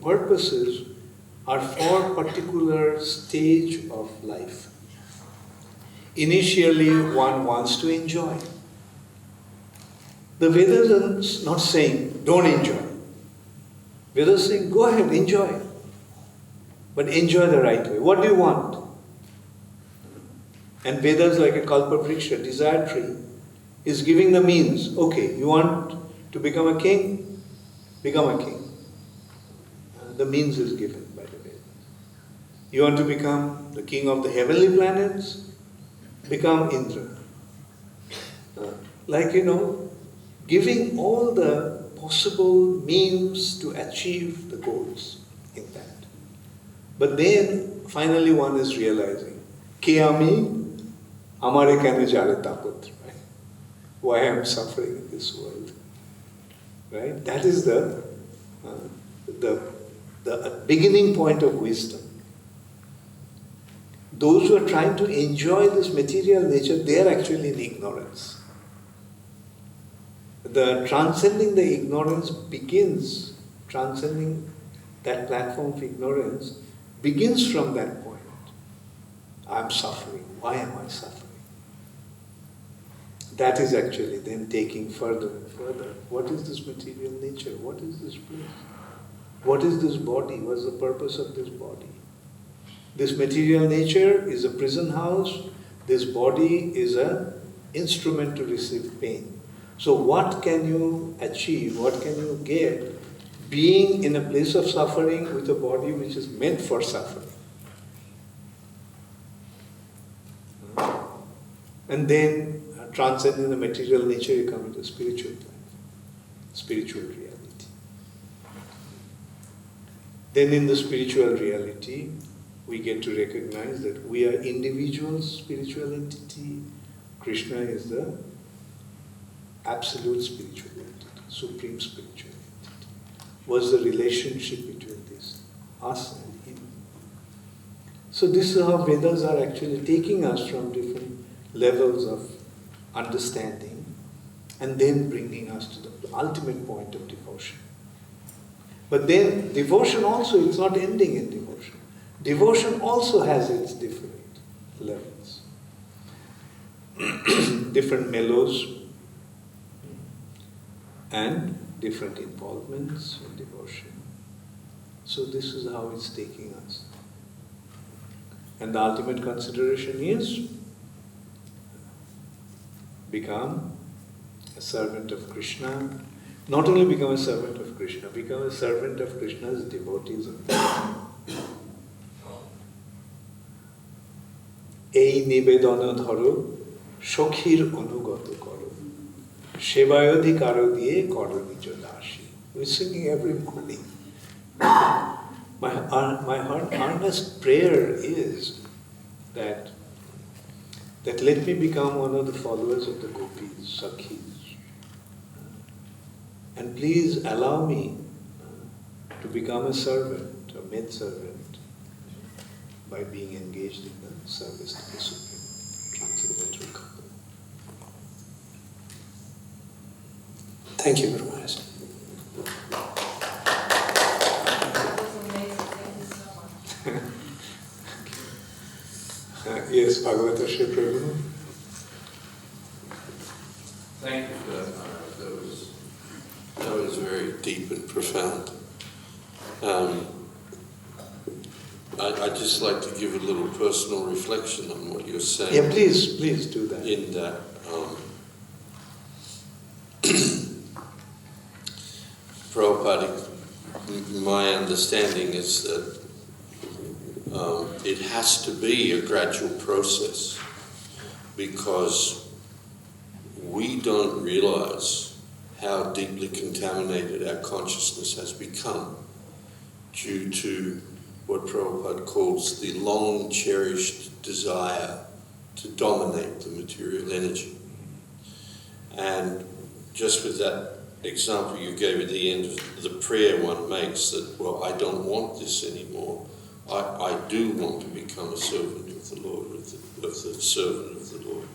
purposes are for particular stage of life. Initially, one wants to enjoy. The Vedas are not saying, don't enjoy. Vedas are saying, go ahead, enjoy. But enjoy the right way. What do you want? And Vedas, like a kalpavriksha, desire tree, is giving the means. Okay, you want to become a king? Become a king. The means is given by the Vedas. You want to become the king of the heavenly planets? Become Indra. Giving all the possible means to achieve the goals in that. But then, finally one is realizing, Ke ami, amare kene jale taput, right? Why I am suffering in this world, right? That is the beginning point of wisdom. Those who are trying to enjoy this material nature, they are actually in ignorance. The transcending the ignorance begins, transcending that platform of ignorance begins from that point. I'm suffering. Why am I suffering? That is actually then taking further and further. What is this material nature? What is this place? What is this body? What is the purpose of this body? This material nature is a prison house. This body is an instrument to receive pain. So what can you achieve? What can you get being in a place of suffering with a body which is meant for suffering? And then transcending the material nature, you come into spiritual life, spiritual reality. Then in the spiritual reality, we get to recognize that we are individual spiritual entity. Krishna is the absolute spiritual entity, supreme spiritual entity? What's the relationship between this, us and him? So this is how Vedas are actually taking us from different levels of understanding and then bringing us to the ultimate point of devotion. But then devotion also is not ending in devotion. Devotion also has its different levels. Different mellows and different involvements in devotion. So this is how it's taking us. And the ultimate consideration is become a servant of Krishna. Not only become a servant of Krishna, become a servant of Krishna's devotees of Krishna. এই নিবেদন ধরো সখীর অনুগত করো সেবায়ধিকার দিয়ে করো নিজ দাসী. We're singing every morning. My earnest prayer is that let me become one of the followers of the gopis, sakhis. And please allow me to become a servant, a maid-servant, by being engaged in the service to the Supreme Transcendental Couple.
Thank you, Guru Maharaj.
Yes, Bhagavata Shri Prabhu.
Thank you for that, Maharaj.
That was very deep and profound. I'd just like to give a little personal reflection on what you're saying.
Yeah, please do that.
In that, Prabhupada, my understanding is that it has to be a gradual process because we don't realize how deeply contaminated our consciousness has become due to what Prabhupada calls the long-cherished desire to dominate the material energy. And just with that example you gave at the end of the prayer one makes, that, well, I don't want this anymore. I do want to become a servant of the Lord, of the servant of the Lord.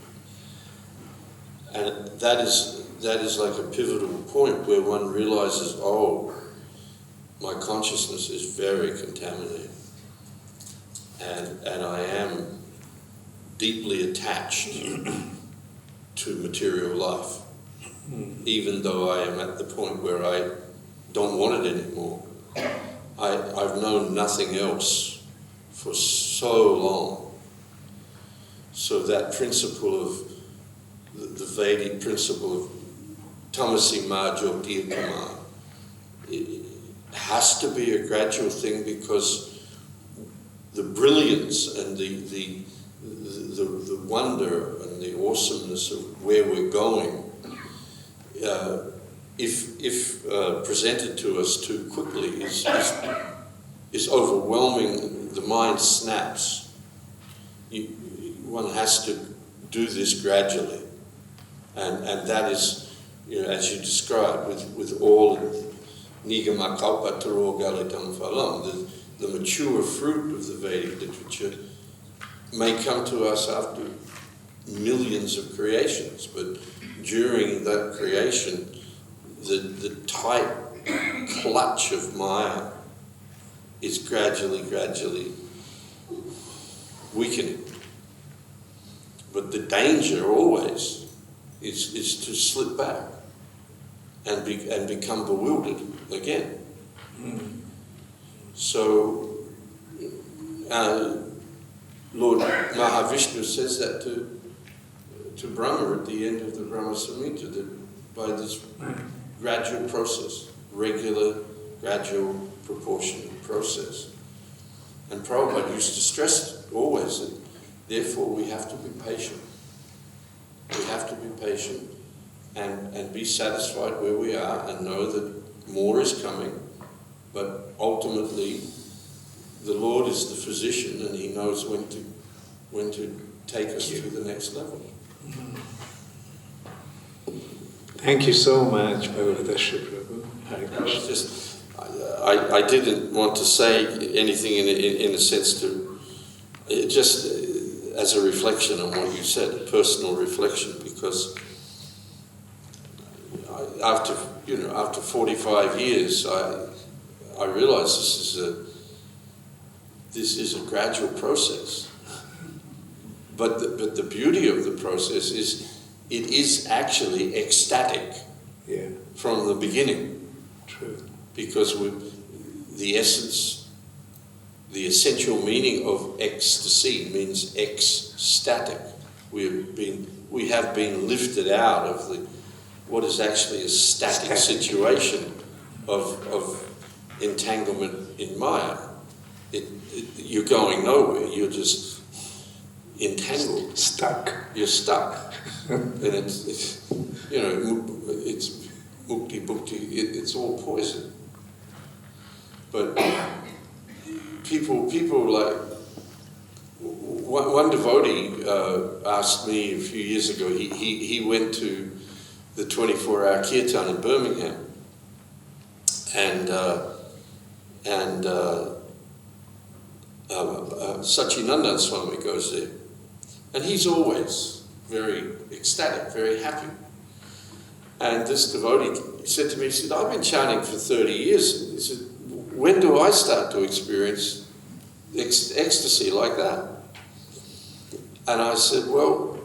And that is like a pivotal point where one realizes, oh, my consciousness is very contaminated. And I am deeply attached to material life, even though I am at the point where I don't want it anymore. I've known nothing else for so long. So that principle of the Vedic principle of tamasi majo dirkama, it has to be a gradual thing because the brilliance and the wonder and the awesomeness of where we're going, if presented to us too quickly, is overwhelming. The mind snaps. One has to do this gradually, and that is, as you described, with all nigama kalpataro galitam phalam, the mature fruit of the Vedic literature may come to us after millions of creations, but during that creation, the tight clutch of Maya is gradually weakening. But the danger always is to slip back and become bewildered again. So Lord Mahavishnu says that to Brahma at the end of the Brahma Samhita, that by this gradual process, regular, gradual, proportionate process. And Prabhupada used to stress always that therefore we have to be patient. We have to be patient and be satisfied where we are and know that more is coming, but ultimately the Lord is the physician and he knows when to take us to the next level.
Thank you so much, Bhagavata Prabhu. Hare
I was
Krishna.
just, I didn't want to say anything in a sense to, just as a reflection on what you said, a personal reflection, because after 45 years, I realized this is a gradual process. But the beauty of the process is it is actually ecstatic from the beginning.
True.
Because the essential meaning of ecstasy means ecstatic. We have been lifted out of what is actually a static situation of entanglement in Maya. You're going nowhere. You're just entangled.
Stuck.
You're stuck, and it's mukti bhukti. It's all poison. But people like one devotee asked me a few years ago. He went to the 24-hour kirtan in Birmingham, and Sachinandan Swami goes there, and he's always very ecstatic, very happy. And this devotee said to me, he said, I've been chanting for 30 years. He said, when do I start to experience ecstasy like that? And I said, well,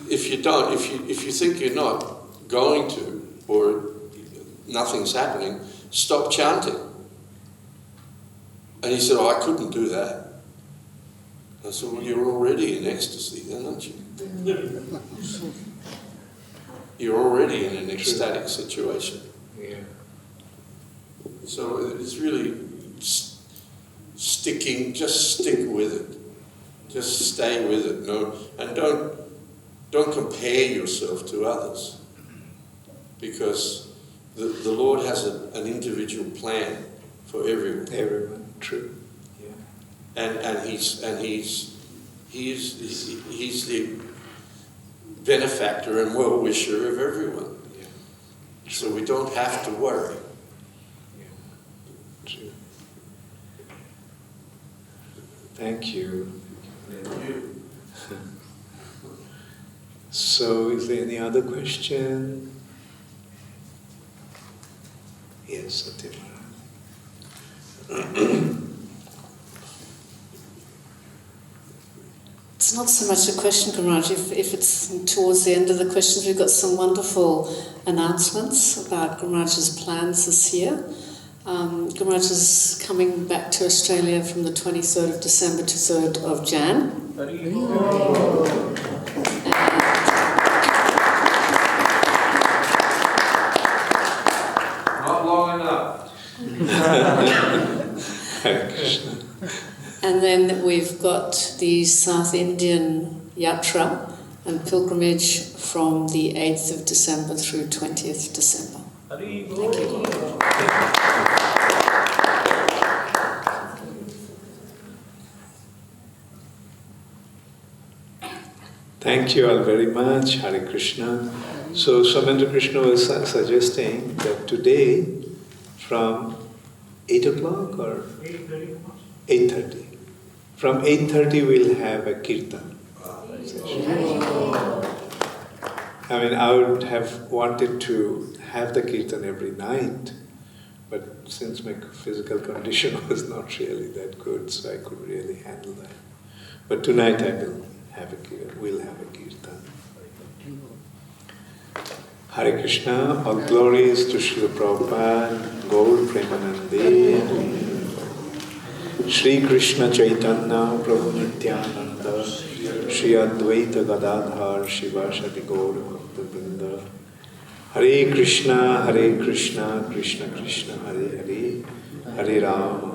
if you think you're not going to, or nothing's happening, stop chanting. And he said, I couldn't do that. I said, well, you're already in ecstasy then, aren't you? You're already in an ecstatic situation.
Yeah.
So it's really just stick with it. Just stay with it. No, and don't compare yourself to others. Because the Lord has an individual plan for everyone.
Everyone, true. Yeah.
And he's the benefactor and well-wisher of everyone.
Yeah.
So we don't have to worry.
Yeah. True. Thank you.
Thank you.
So, is there any other question? Yes, Satyam.
It's not so much a question, Guruji. If it's towards the end of the questions, we've got some wonderful announcements about Guruji's plans this year. Guruji is coming back to Australia from the 23rd of December to 3rd of Jan.
Not long enough.
Hare Krishna.
And then we've got the South Indian Yatra and pilgrimage from the 8th of December through 20th December. Thank you.
Thank you all very much, Hare Krishna. So Swamendra Krishna was suggesting that today from 8 o'clock or 8:30. From 8:30 we'll have a kirtan session. I mean, I would have wanted to have the kirtan every night, but since my physical condition was not really that good, so I couldn't really handle that. But tonight we'll have a kirtan. Hare Krishna, all glories to Srila Prabhupada, Gaur Premanande, Shri Krishna Chaitanya, Prabhu Nityananda, Shri Advaita Gadadhar, Shivashati Gaur Bhakta-vrinda. Hare Krishna, Krishna Krishna, Hare Hare, Hare Rama,